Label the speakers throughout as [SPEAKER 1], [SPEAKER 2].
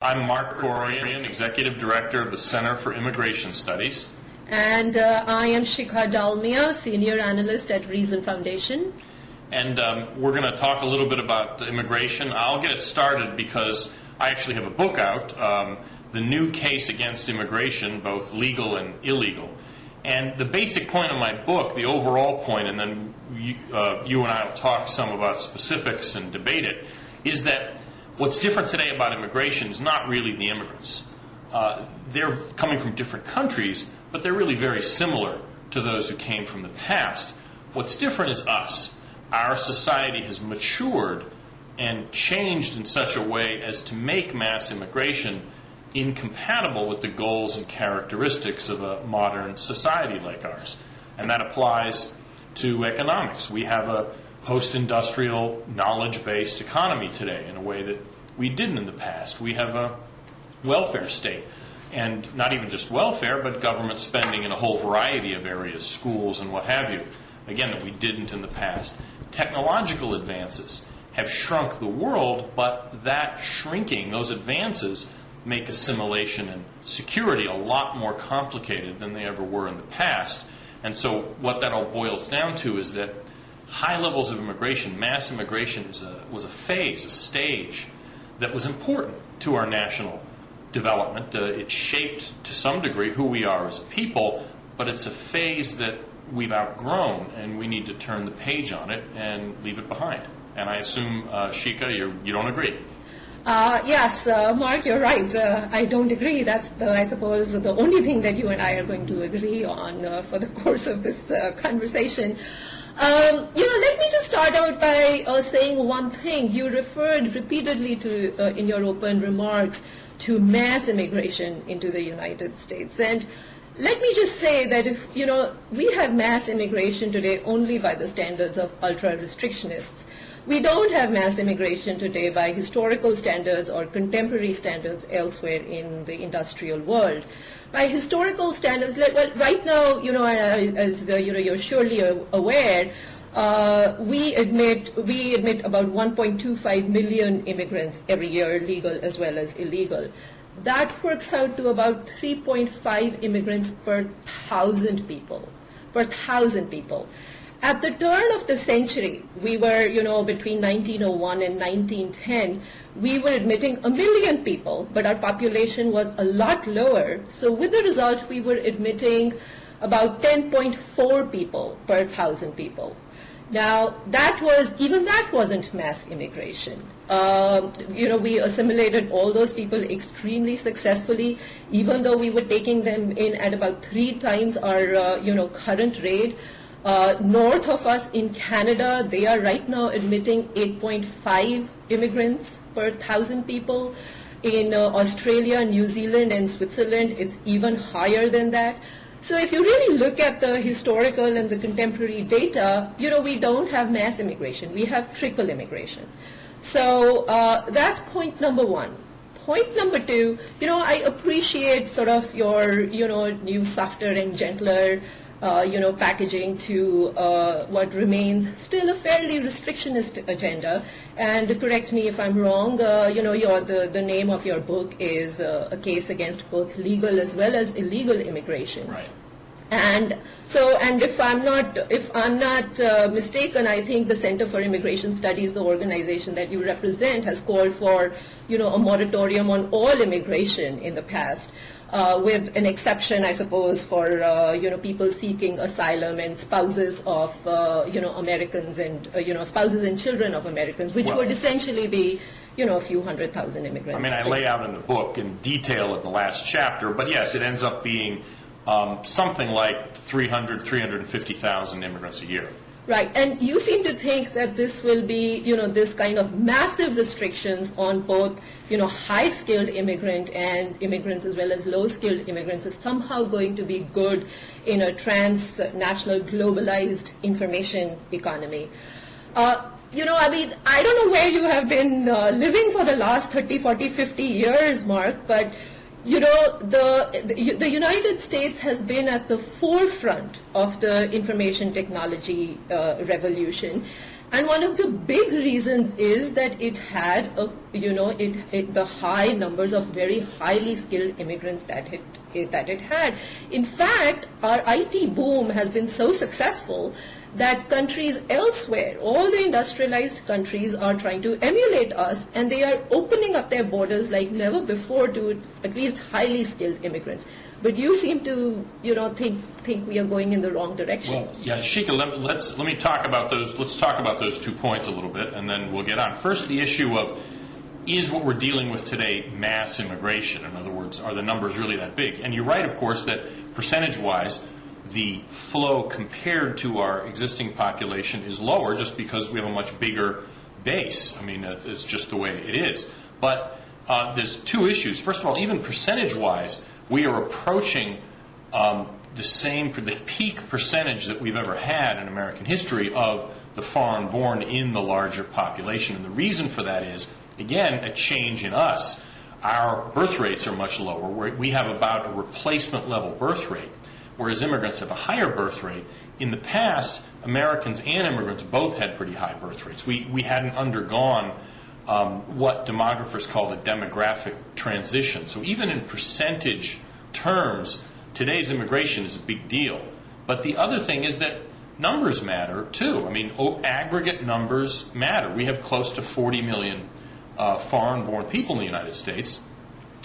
[SPEAKER 1] I'm Mark Krikorian, Executive Director of the Center for Immigration Studies.
[SPEAKER 2] And I am Shikha Dalmia, Senior Analyst at Reason Foundation.
[SPEAKER 1] And we're going to talk a little bit about immigration. I'll get it started because I actually have a book out, The New Case Against Immigration, both legal and illegal. And the basic point of my book, the overall point, and then you and I will talk some about specifics and debate it, is that what's different today about immigration is not really the immigrants. They're coming from different countries, but they're really very similar to those who came from the past. What's different is us. Our society has matured and changed in such a way as to make mass immigration incompatible with the goals and characteristics of a modern society like ours. And that applies to economics. We have a post-industrial, knowledge-based economy today in a way that we didn't in the past. We have a welfare state, and not even just welfare, but government spending in a whole variety of areas, schools and what have you, again, that we didn't in the past. Technological advances have shrunk the world, but that shrinking, those advances, make assimilation and security a lot more complicated than they ever were in the past. And so what that all boils down to is that high levels of immigration, mass immigration, was a phase, a stage that was important to our national development. It shaped, to some degree, who we are as a people, but it's a phase that we've outgrown, and we need to turn the page on it and leave it behind. And I assume, Shikha, you don't agree.
[SPEAKER 2] Yes, Mark, you're right. I don't agree. That's, I suppose, the only thing that you and I are going to agree on for the course of this conversation. Let me just start out by saying one thing. You referred repeatedly to, in your open remarks, to mass immigration into the United States. And let me just say that if, we have mass immigration today only by the standards of ultra-restrictionists. We don't have mass immigration today by historical standards or contemporary standards elsewhere in the industrial world. By historical standards, well, right now, as you're surely aware, we admit about 1.25 million immigrants every year, legal as well as illegal. That works out to about 3.5 immigrants per 1,000 people. At the turn of the century, we were, between 1901 and 1910, we were admitting 1 million people, but our population was a lot lower. So with the result, we were admitting about 10.4 people per 1,000 people. Now, even that wasn't mass immigration. We assimilated all those people extremely successfully, even though we were taking them in at about 3 times our, current rate. North of us in Canada, they are right now admitting 8.5 immigrants per 1,000 people. In Australia, New Zealand, and Switzerland, it's even higher than that. So if you really look at the historical and the contemporary data, we don't have mass immigration. We have trickle immigration. So that's point number one. Point number two, I appreciate sort of your, new, softer and gentler packaging to what remains still a fairly restrictionist agenda. And correct me if I'm wrong, the name of your book is A Case Against Both Legal as well as Illegal Immigration.
[SPEAKER 1] Right.
[SPEAKER 2] And so, and if I'm not mistaken, I think the Center for Immigration Studies, the organization that you represent, has called for, a moratorium on all immigration in the past. With an exception, I suppose, for, people seeking asylum and spouses of, Americans and, spouses and children of Americans, which would essentially be, a few 100,000 immigrants.
[SPEAKER 1] I mean, I lay out in the book in detail in the last chapter, but yes, it ends up being something like 350,000 immigrants a year.
[SPEAKER 2] Right, and you seem to think that this will be, this kind of massive restrictions on both, high-skilled immigrant and immigrants as well as low-skilled immigrants is somehow going to be good in a transnational globalized information economy. I don't know where you have been living for the last 30, 40, 50 years, Mark, but the United States has been at the forefront of the information technology revolution. And one of the big reasons is that it had the high numbers of very highly skilled immigrants that it had. In fact, our IT boom has been so successful that countries elsewhere, all the industrialized countries, are trying to emulate us, and they are opening up their borders like never before to at least highly skilled immigrants. But you seem to, think we are going in the wrong direction.
[SPEAKER 1] Well, yeah, Shikha, let me talk about those. Let's talk about those 2 points a little bit, and then we'll get on. First, the issue of, is what we're dealing with today mass immigration? In other words, are the numbers really that big? And you're right, of course, that percentage-wise, the flow compared to our existing population is lower just because we have a much bigger base. I mean, it's just the way it is. But there's 2 issues. First of all, even percentage-wise, we are approaching the peak percentage that we've ever had in American history of the foreign-born in the larger population. And the reason for that is, again, a change in us. Our birth rates are much lower. We have about a replacement-level birth rate, whereas immigrants have a higher birth rate. In the past, Americans and immigrants both had pretty high birth rates. We hadn't undergone what demographers call the demographic transition. So even in percentage terms, today's immigration is a big deal. But the other thing is that numbers matter, too. I mean, aggregate numbers matter. We have close to 40 million foreign-born people in the United States.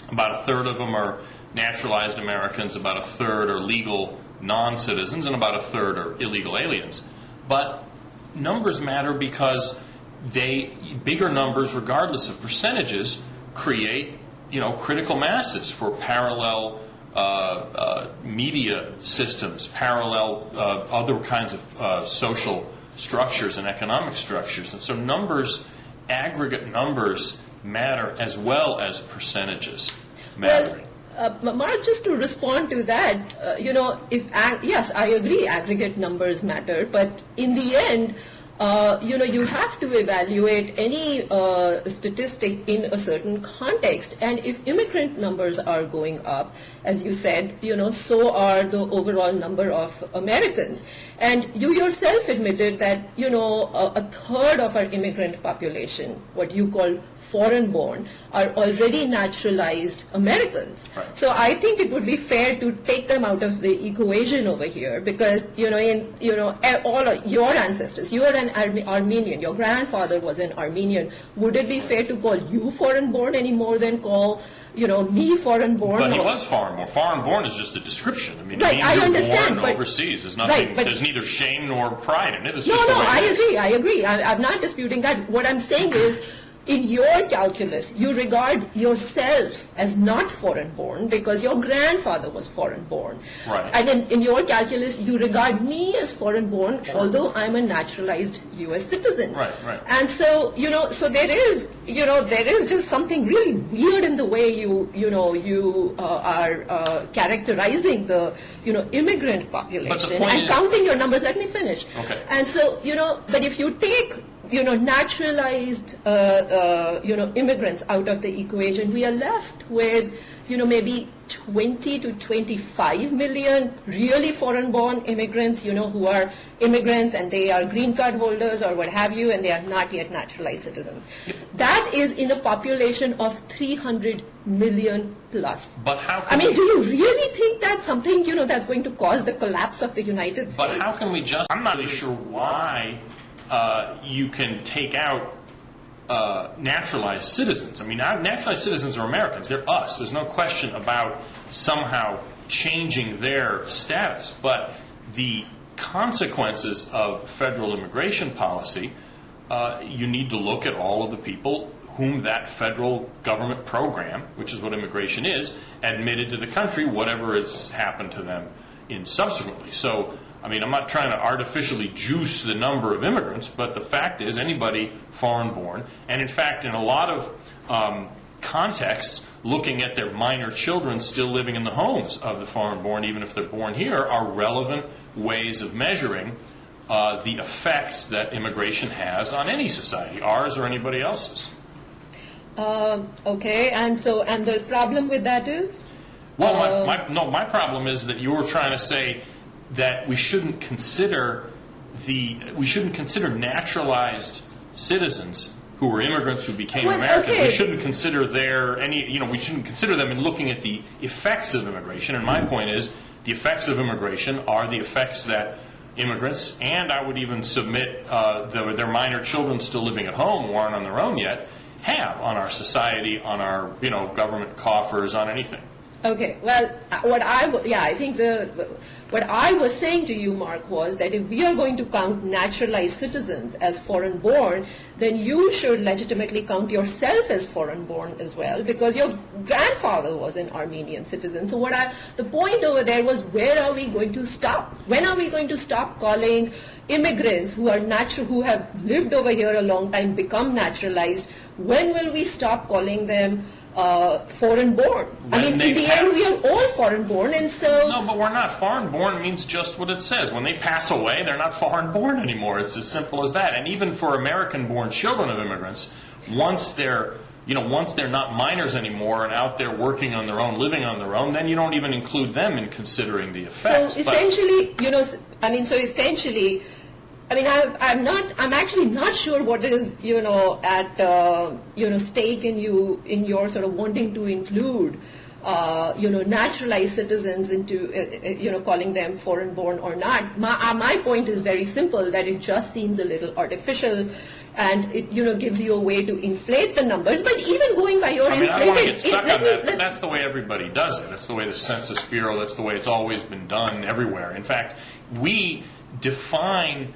[SPEAKER 1] About a third of them are naturalized Americans, about a third are legal non-citizens, and about a third are illegal aliens. But numbers matter because bigger numbers, regardless of percentages, create, critical masses for parallel media systems, parallel other kinds of social structures and economic structures. And so aggregate numbers matter as well as percentages matter.
[SPEAKER 2] Well, Mark, just to respond to that, yes, I agree, aggregate numbers matter, but in the end, you have to evaluate any statistic in a certain context. And if immigrant numbers are going up, as you said, so are the overall number of Americans. And you yourself admitted that, a third of our immigrant population, what you call foreign-born, are already naturalized Americans.
[SPEAKER 1] Right.
[SPEAKER 2] So I think it would be fair to take them out of the equation over here because, all of your ancestors, you are an Armenian, your grandfather was an Armenian. Would it be fair to call you foreign-born any more than call, me foreign-born?
[SPEAKER 1] But he was foreign-born. Foreign-born is just a description. I mean,
[SPEAKER 2] right,
[SPEAKER 1] I
[SPEAKER 2] understand,
[SPEAKER 1] born overseas. There's nothing.
[SPEAKER 2] Right,
[SPEAKER 1] there's neither shame nor pride in it. It's
[SPEAKER 2] no,
[SPEAKER 1] just the way
[SPEAKER 2] I agree. I'm not disputing that. What I'm saying is, in your calculus, you regard yourself as not foreign-born because your grandfather was foreign-born.
[SPEAKER 1] Right.
[SPEAKER 2] And in your calculus, you regard me as foreign-born, sure, although I'm a naturalized U.S. citizen.
[SPEAKER 1] Right.
[SPEAKER 2] And so, so there is just something really weird in the way you are characterizing the, immigrant population and counting your numbers. Let me finish.
[SPEAKER 1] Okay.
[SPEAKER 2] And so, but if you take naturalized, immigrants out of the equation, we are left with, maybe 20 to 25 million really foreign-born immigrants, who are immigrants and they are green card holders or what have you, and they are not yet naturalized citizens. That is in a population of 300 million plus.
[SPEAKER 1] But how?
[SPEAKER 2] Do you really think that's something, that's going to cause the collapse of the United States?
[SPEAKER 1] But how can we I'm not really sure why you can take out naturalized citizens. I mean, naturalized citizens are Americans. They're us. There's no question about somehow changing their status. But the consequences of federal immigration policy, you need to look at all of the people whom that federal government program, which is what immigration is, admitted to the country, whatever has happened to them subsequently. So, I'm not trying to artificially juice the number of immigrants, but the fact is anybody foreign-born, and in fact in a lot of contexts, looking at their minor children still living in the homes of the foreign-born, even if they're born here, are relevant ways of measuring the effects that immigration has on any society, ours or anybody else's.
[SPEAKER 2] Okay, and the problem with that is?
[SPEAKER 1] Well, my problem is that you're trying to say that we shouldn't consider we shouldn't consider naturalized citizens who were immigrants who became
[SPEAKER 2] Well,
[SPEAKER 1] Americans.
[SPEAKER 2] okay.
[SPEAKER 1] We shouldn't consider we shouldn't consider them in looking at the effects of immigration. And my point is, the effects of immigration are the effects that immigrants, and I would even submit their minor children still living at home who aren't on their own yet, have on our society, on our government coffers, on anything.
[SPEAKER 2] Okay, well, I think what I was saying to you, Mark, was that if we are going to count naturalized citizens as foreign-born, then you should legitimately count yourself as foreign-born as well, because your grandfather was an Armenian citizen. So the point over there was, where are we going to stop? When are we going to stop calling immigrants who have lived over here a long time, become naturalized? When will we stop calling them foreign-born? I mean, in the end, we are all foreign-born, and so...
[SPEAKER 1] No, but we're not. Foreign-born means just what it says. When they pass away, they're not foreign-born anymore. It's as simple as that. And even for American-born children of immigrants, once they're not minors anymore and out there working on their own, living on their own, then you don't even include them in considering the effects.
[SPEAKER 2] So essentially, I'm actually not sure what is, at, stake in your sort of wanting to include, naturalized citizens into, calling them foreign-born or not. My point is very simple, that it just seems a little artificial, and it, gives you a way to inflate the numbers. But even going by your
[SPEAKER 1] I don't want to get stuck on that. That's the way everybody does it. That's the way the Census Bureau, that's the way it's always been done everywhere. In fact, we define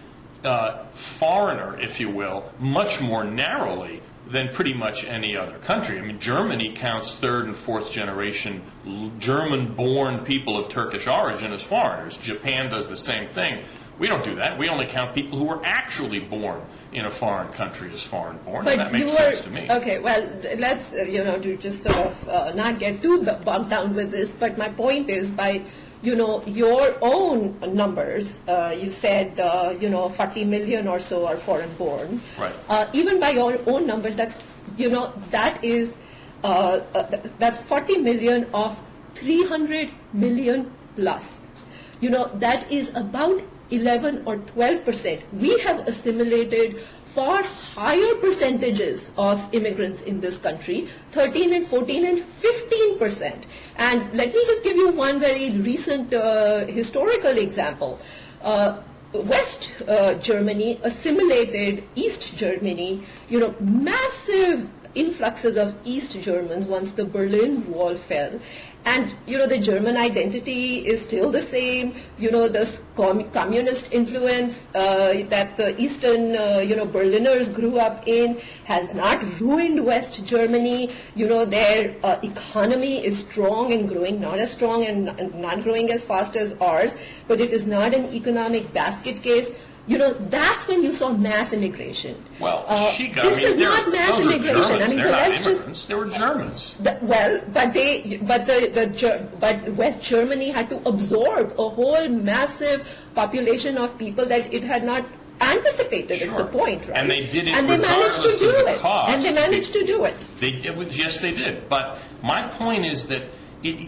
[SPEAKER 1] foreigner, if you will, much more narrowly than pretty much any other country. I mean, Germany counts third and fourth generation German-born people of Turkish origin as foreigners. Japan does the same thing. We don't do that. We only count people who were actually born in a foreign country as foreign-born, and that makes sense to me.
[SPEAKER 2] Okay, well, let's, to just sort of not get too bogged down with this, but my point is, by your own numbers, you said, 40 million or so are foreign-born.
[SPEAKER 1] Right.
[SPEAKER 2] Even by your own numbers, that's 40 million of 300 million plus. That is about 11 or 12%. We have assimilated far higher percentages of immigrants in this country, 13 and 14 and 15%. And let me just give you one very recent historical example. West Germany assimilated East Germany, massive influxes of East Germans once the Berlin Wall fell. And, the German identity is still the same. The communist influence that the Eastern, Berliners grew up in has not ruined West Germany. Their economy is strong and growing, not as strong and not growing as fast as ours, but it is not an economic basket case. That's when you saw mass immigration.
[SPEAKER 1] Well, Shikha,
[SPEAKER 2] this is not mass immigration.
[SPEAKER 1] They're not immigrants. They were Germans.
[SPEAKER 2] But West Germany had to absorb a whole massive population of people that it had not anticipated.
[SPEAKER 1] Sure.
[SPEAKER 2] Is the point, right?
[SPEAKER 1] And they did it
[SPEAKER 2] regardless of the cost. And they managed to do it.
[SPEAKER 1] They did. Yes, they did. But my point is that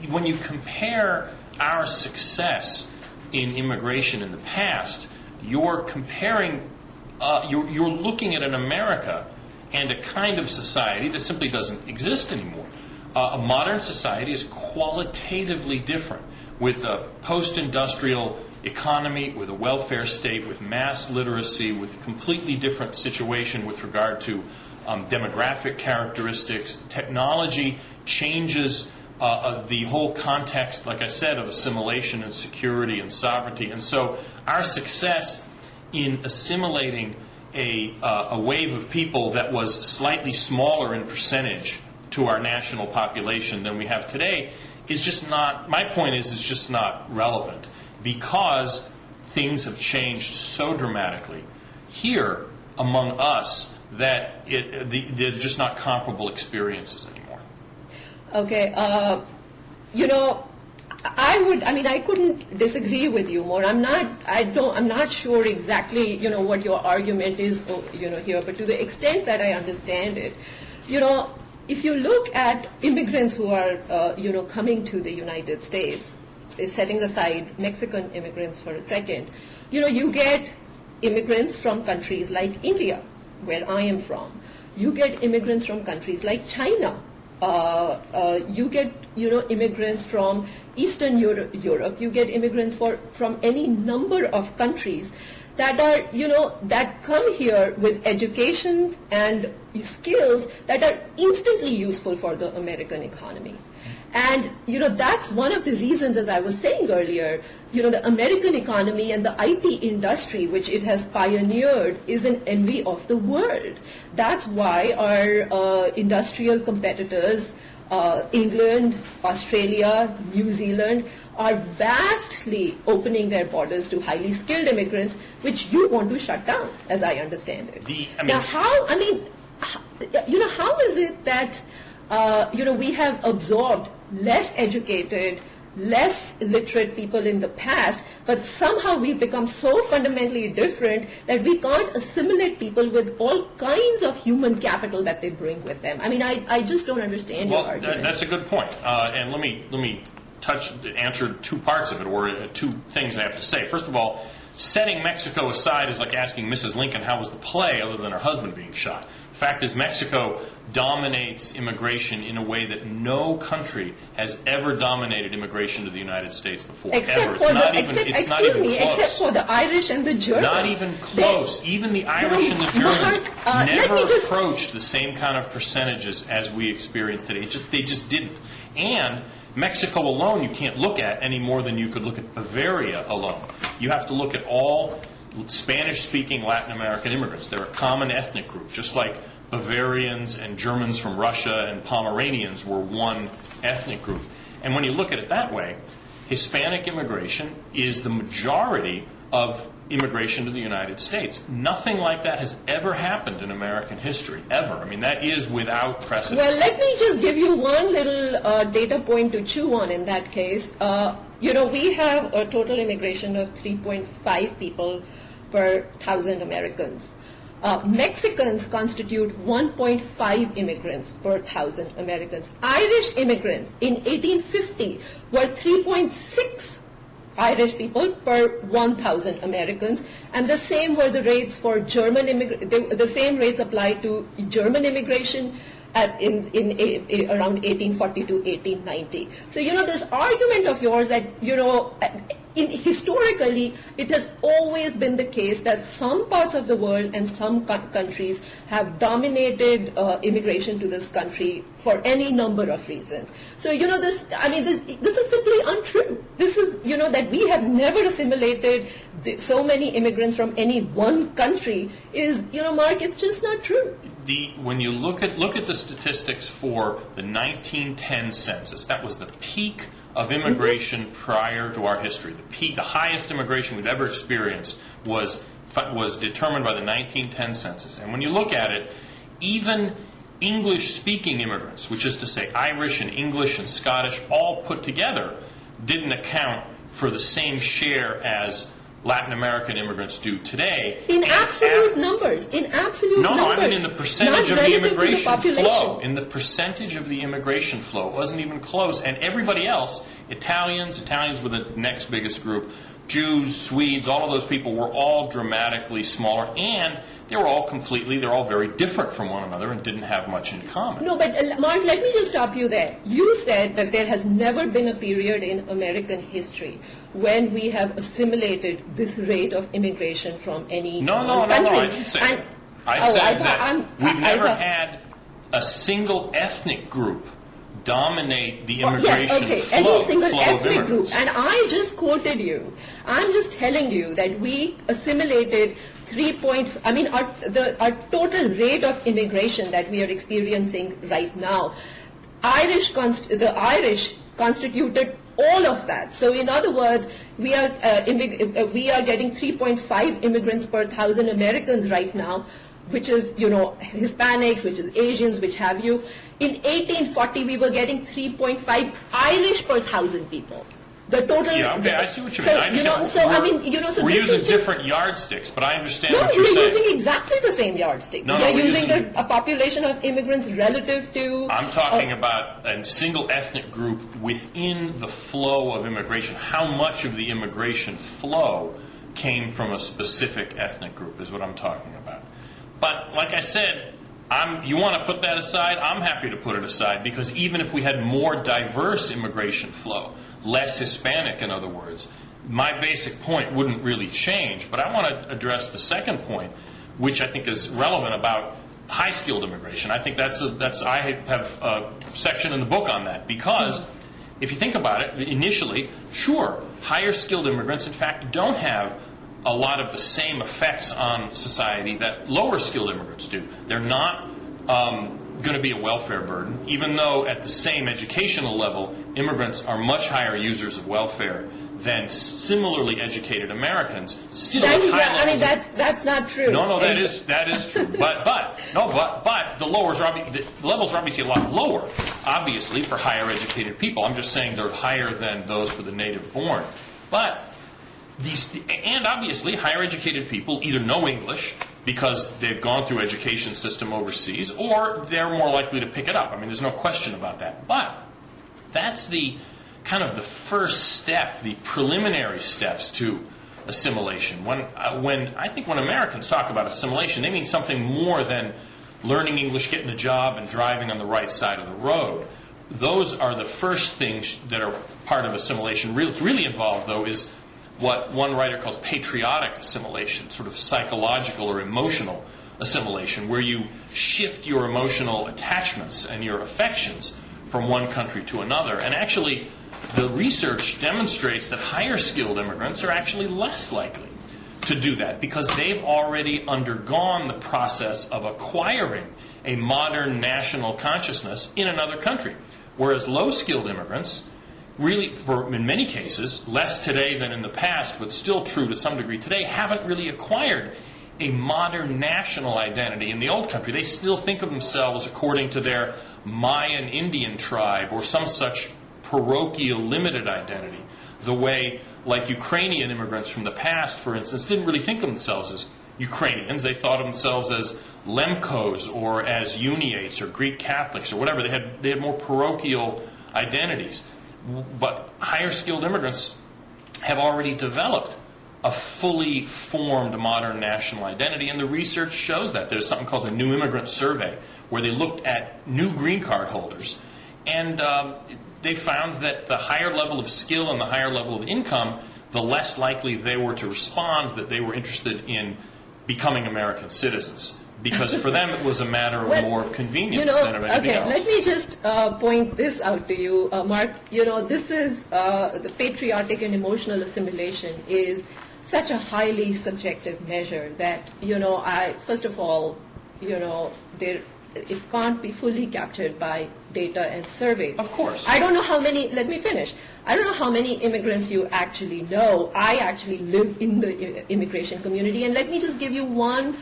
[SPEAKER 1] when you compare our success in immigration in the past, you're comparing, you're looking at an America and a kind of society that simply doesn't exist anymore. A modern society is qualitatively different, with a post-industrial economy, with a welfare state, with mass literacy, with a completely different situation with regard to demographic characteristics. Technology changes the whole context, like I said, of assimilation and security and sovereignty. And so our success in assimilating a wave of people that was slightly smaller in percentage to our national population than we have today is just not, my point is, it's just not relevant, because things have changed so dramatically here among us that they're just not comparable experiences anymore.
[SPEAKER 2] Okay, I couldn't disagree with you more. I'm not sure exactly, what your argument is, here, but to the extent that I understand it, if you look at immigrants who are, coming to the United States, setting aside Mexican immigrants for a second, you get immigrants from countries like India, where I am from. You get immigrants from countries like China. You get, immigrants from Eastern Europe. You get immigrants from any number of countries that are, that come here with educations and skills that are instantly useful for the American economy. And, that's one of the reasons, as I was saying earlier, the American economy and the IT industry, which it has pioneered, is an envy of the world. That's why our industrial competitors, England, Australia, New Zealand, are vastly opening their borders to highly skilled immigrants, which you want to shut down, as I understand it. Now, how is it that, we have absorbed less educated, less literate people in the past, but somehow we've become so fundamentally different that we can't assimilate people with all kinds of human capital that they bring with them? I mean, I just don't understand your argument.
[SPEAKER 1] That's a good point. And let me answer two parts of it, or two things I have to say. First of all, setting Mexico aside is like asking Mrs. Lincoln how was the play other than her husband being shot. The fact is, Mexico dominates immigration in a way that no country has ever dominated immigration to the United States before.
[SPEAKER 2] Except for the Irish and the Germans.
[SPEAKER 1] Not even close. Even the Irish and the Germans never approached the same kind of percentages as we experience today. They just didn't. And Mexico alone you can't look at any more than you could look at Bavaria alone. You have to look at all Spanish-speaking Latin American immigrants. They're a common ethnic group, just like Bavarians and Germans from Russia and Pomeranians were one ethnic group. And when you look at it that way, Hispanic immigration is the majority of immigration to the United States. Nothing like that has ever happened in American history, ever. I mean, that is without precedent.
[SPEAKER 2] Well, let me just give you one little data point to chew on in that case. We have a total immigration of 3.5 people per 1,000 Americans. Mexicans constitute 1.5 immigrants per 1,000 Americans. Irish immigrants in 1850 were 3.6 Irish people per 1,000 Americans, and the same were the rates for German the same rates applied to German immigration in around 1840 to 1890. So this argument of yours that historically it has always been the case that some parts of the world and some countries have dominated immigration to this country for any number of reasons. So this is simply untrue. This is that we have never assimilated so many immigrants from any one country is Mark, it's just not true.
[SPEAKER 1] When you look at the statistics for the 1910 census, that was the peak of immigration prior to our history. The highest immigration we've ever experienced was determined by the 1910 census. And when you look at it, even English-speaking immigrants, which is to say Irish and English and Scottish, all put together, didn't account for the same share as Latin American immigrants do today.
[SPEAKER 2] In absolute numbers.
[SPEAKER 1] No, I mean in the percentage of the immigration flow. In the percentage of the immigration flow. It wasn't even close. And everybody else, Italians were the next biggest group, Jews, Swedes, all of those people were all dramatically smaller, and they're all very different from one another and didn't have much in common.
[SPEAKER 2] No, but Mark, let me just stop you there. You said that there has never been a period in American history when we have assimilated this rate of immigration from any country.
[SPEAKER 1] No, I didn't say that. I said that we've never had a single ethnic group dominate the immigration
[SPEAKER 2] any single ethnic
[SPEAKER 1] of
[SPEAKER 2] group. And I just quoted you. I'm just telling you that we assimilated our total rate of immigration that we are experiencing right now. The Irish constituted all of that. So in other words, we are getting 3.5 immigrants per 1,000 Americans right now, which is, Hispanics, which is Asians, which have you. In 1840, we were getting 3.5 Irish per 1,000 people. The total.
[SPEAKER 1] Yeah, okay, I see what you mean. We're using different yardsticks, but I understand what you're saying.
[SPEAKER 2] No, you're using exactly the same yardstick.
[SPEAKER 1] No,
[SPEAKER 2] you're using a population of immigrants relative to.
[SPEAKER 1] I'm talking about a single ethnic group within the flow of immigration. How much of the immigration flow came from a specific ethnic group, is what I'm talking about. But like I said, you want to put that aside, I'm happy to put it aside, because even if we had more diverse immigration flow, less Hispanic in other words, my basic point wouldn't really change. But I want to address the second point, which I think is relevant about high-skilled immigration. I think I have a section in the book on that, because if you think about it, initially, sure, higher-skilled immigrants, in fact, don't have a lot of the same effects on society that lower-skilled immigrants do. They're not going to be a welfare burden, even though at the same educational level, immigrants are much higher users of welfare than similarly educated Americans. Still,
[SPEAKER 2] that's not true.
[SPEAKER 1] No, that is true. But the levels are obviously a lot lower, obviously, for higher educated people. I'm just saying they're higher than those for the native born. But and obviously, higher educated people either know English because they've gone through education system overseas, or they're more likely to pick it up. I mean, there's no question about that. But that's the kind of the first step, the preliminary steps to assimilation. When Americans talk about assimilation, they mean something more than learning English, getting a job, and driving on the right side of the road. Those are the first things that are part of assimilation. What's really involved, though, is what one writer calls patriotic assimilation, sort of psychological or emotional assimilation, where you shift your emotional attachments and your affections from one country to another. And actually, the research demonstrates that higher skilled immigrants are actually less likely to do that, because they've already undergone the process of acquiring a modern national consciousness in another country. Whereas low skilled immigrants, really, in many cases, less today than in the past, but still true to some degree today, haven't really acquired a modern national identity in the old country. They still think of themselves according to their Mayan Indian tribe or some such parochial limited identity, the way, like, Ukrainian immigrants from the past, for instance, didn't really think of themselves as Ukrainians. They thought of themselves as Lemkos or as Uniates or Greek Catholics or whatever. They had more parochial identities. But higher skilled immigrants have already developed a fully formed modern national identity, and the research shows that. There's something called the New Immigrant Survey, where they looked at new green card holders, and they found that the higher level of skill and the higher level of income, the less likely they were to respond that they were interested in becoming American citizens. Because for them it was a matter of more convenience than of anything else.
[SPEAKER 2] Let me just point this out to you, Mark. This is the patriotic and emotional assimilation is such a highly subjective measure that, first of all, it can't be fully captured by data and surveys.
[SPEAKER 1] Of course.
[SPEAKER 2] I don't know how many, let me finish. I don't know how many immigrants you actually know. I actually live in the immigration community, and let me just give you one,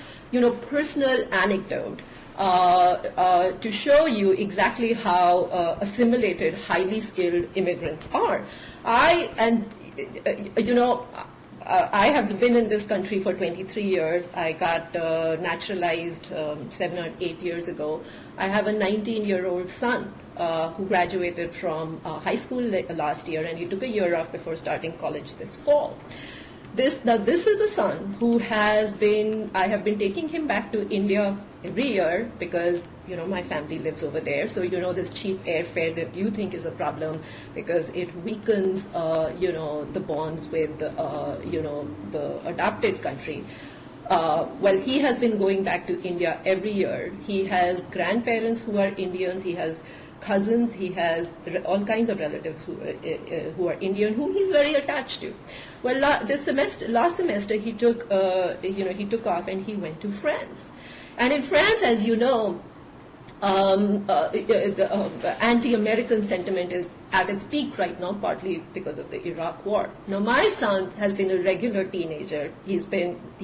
[SPEAKER 2] personal anecdote to show you exactly how assimilated, highly skilled immigrants are. I have been in this country for 23 years. I got naturalized 7 or 8 years ago. I have a 19-year-old son who graduated from high school last year, and he took a year off before starting college this fall. This is a son who I have been taking him back to India every year because, my family lives over there. So, this cheap airfare that you think is a problem because it weakens, the bonds with, the adopted country. Well, he has been going back to India every year. He has grandparents who are Indians. He has cousins. He has all kinds of relatives who are Indian, whom he's very attached to. Well, last semester he took off and he went to France. And in France, as you know, the anti-American sentiment is at its peak right now, partly because of the Iraq War. Now, my son has been a regular teenager. He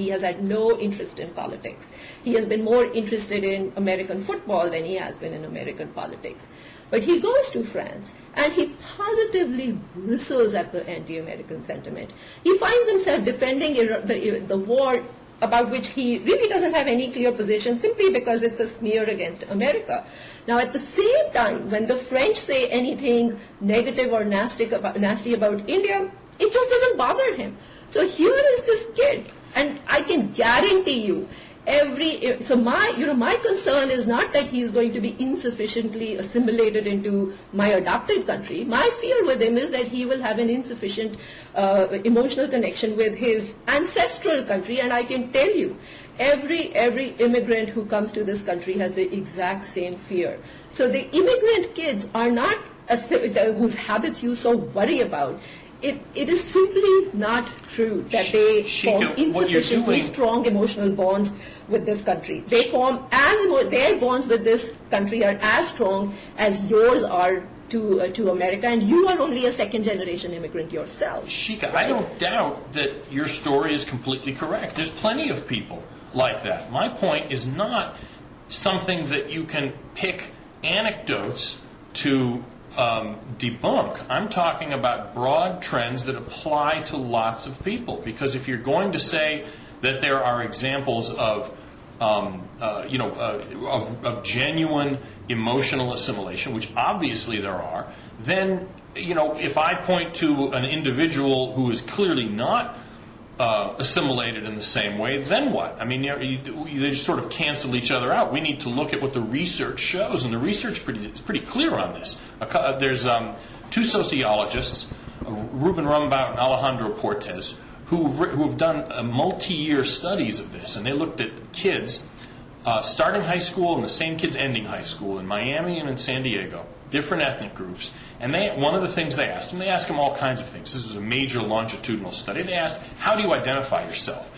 [SPEAKER 2] has had no interest in politics. He has been more interested in American football than he has been in American politics. But he goes to France, and he positively bristles at the anti-American sentiment. He finds himself defending the war about which he really doesn't have any clear position, simply because it's a smear against America. Now, at the same time, when the French say anything negative or nasty about India, It just doesn't bother him. So here is this kid, and I can guarantee you, my concern is not that he is going to be insufficiently assimilated into my adopted country. My fear with him is that he will have an insufficient emotional connection with his ancestral country, and I can tell you, every immigrant who comes to this country has the exact same fear. So the immigrant kids are not whose habits you so worry about. It is simply not true that they form insufficiently strong emotional bonds with this country. They form their bonds with this country are as strong as yours are to America, and you are only a second-generation immigrant yourself.
[SPEAKER 1] Shikha, right? I don't doubt that your story is completely correct. There's plenty of people like that. My point is not something that you can pick anecdotes to debunk. I'm talking about broad trends that apply to lots of people. Because if you're going to say that there are examples of genuine emotional assimilation, which obviously there are, then if I point to an individual who is clearly not assimilated in the same way, then what? I mean, they just sort of cancel each other out. We need to look at what the research shows, and the research is pretty clear on this. There's two sociologists, Ruben Rumbaut and Alejandro Portes, who have done multi-year studies of this, and they looked at kids starting high school and the same kids ending high school in Miami and in San Diego, different ethnic groups. And one of the things they asked them all kinds of things. This was a major longitudinal study. They asked, how do you identify yourself?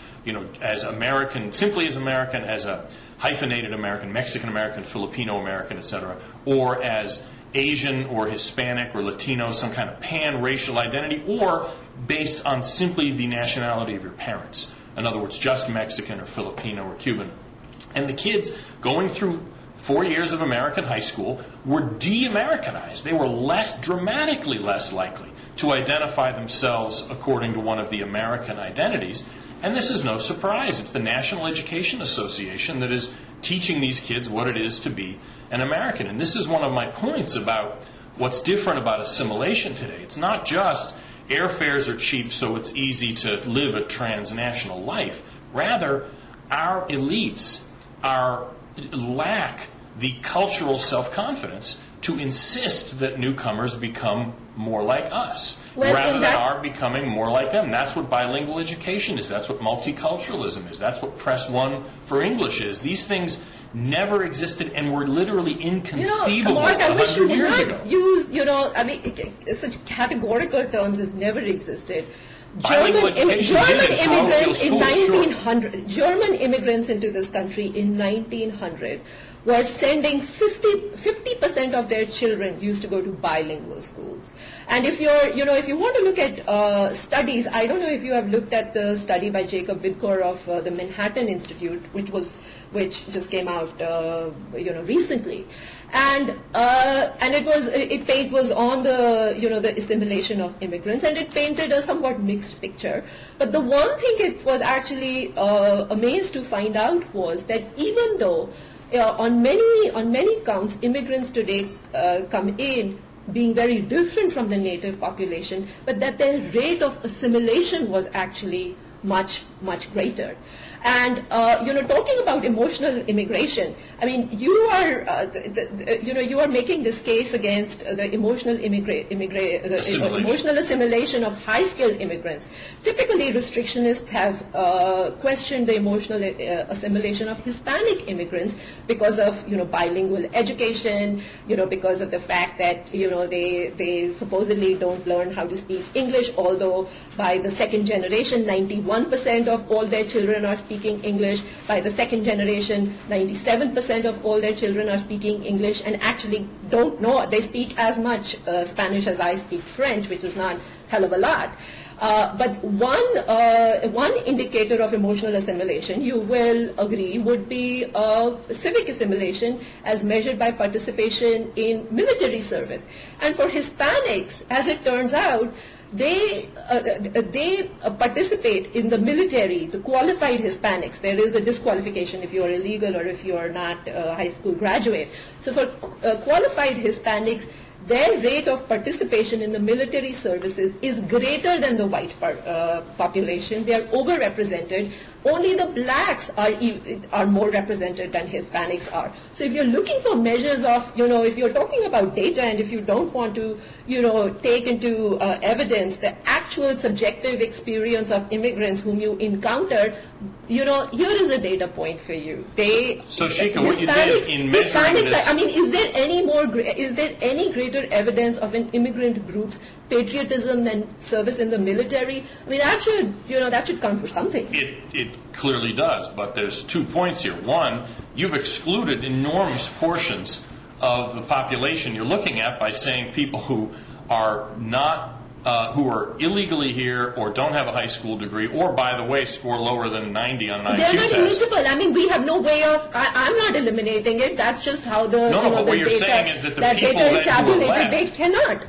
[SPEAKER 1] As American, simply as American, as a hyphenated American, Mexican American, Filipino American, etc., or as Asian or Hispanic or Latino, some kind of pan-racial identity, or based on simply the nationality of your parents. In other words, just Mexican or Filipino or Cuban. And the kids going through 4 years of American high school were de-Americanized. They were dramatically less likely to identify themselves according to one of the American identities. And this is no surprise. It's the National Education Association that is teaching these kids what it is to be an American. And this is one of my points about what's different about assimilation today. It's not just airfares are cheap so it's easy to live a transnational life. Rather, our elites lack the cultural self-confidence to insist that newcomers become more like us, rather than our becoming more like them. That's what bilingual education is. That's what multiculturalism is. That's what Press One for English is. These things never existed and were literally inconceivable
[SPEAKER 2] Mark, I wish you would
[SPEAKER 1] years
[SPEAKER 2] not
[SPEAKER 1] ago.
[SPEAKER 2] Use, such categorical terms has never existed.
[SPEAKER 1] German
[SPEAKER 2] immigrants into this country in 1900 were sending 50% of their children used to go to bilingual schools. And if you want to look at studies, I don't know if you have looked at the study by Jacob Vidkor of the Manhattan Institute, which just came out recently. And it was on the assimilation of immigrants, and it painted a somewhat mixed picture. But the one thing it was actually amazed to find out was that even though on many counts immigrants today come in being very different from the native population, but that their rate of assimilation was actually much greater. And talking about emotional immigration, I mean, you are making this case against the emotional emotional assimilation of high-skilled immigrants. Typically, restrictionists have questioned the emotional assimilation of Hispanic immigrants because of bilingual education, because of the fact that they supposedly don't learn how to speak English, although by the second generation, 91% of all their children are speaking English. By the second generation, 97% of all their children are speaking English, and actually don't know. They speak as much Spanish as I speak French, which is not a hell of a lot. But one indicator of emotional assimilation, you will agree, would be civic assimilation as measured by participation in military service. And for Hispanics, as it turns out, they participate in the military, the qualified Hispanics. There is a disqualification if you are illegal or if you are not a high school graduate. So for qualified Hispanics, their rate of participation in the military services is greater than the white population. They are overrepresented. Only the blacks are more represented than Hispanics are. So if you're looking for measures of, if you're talking about data and if you don't want to, take into evidence the actual subjective experience of immigrants whom you encounter, here is a data point for you.
[SPEAKER 1] So Shikha, what you did in measuring this,
[SPEAKER 2] I mean, is there any greater evidence of an immigrant group's patriotism than service in the military? I mean, that should count for something.
[SPEAKER 1] It clearly does, but there's 2 points here. One, you've excluded enormous portions of the population you're looking at by saying people who are not who are illegally here or don't have a high school degree or, by the way, score lower than 90 on an IQ test.
[SPEAKER 2] They're not eligible. I mean, we have no way of, I'm not eliminating it. That's just how the,
[SPEAKER 1] but what you're
[SPEAKER 2] data,
[SPEAKER 1] saying is that the
[SPEAKER 2] that
[SPEAKER 1] people
[SPEAKER 2] data is
[SPEAKER 1] that were
[SPEAKER 2] tabulated,
[SPEAKER 1] left,
[SPEAKER 2] they cannot.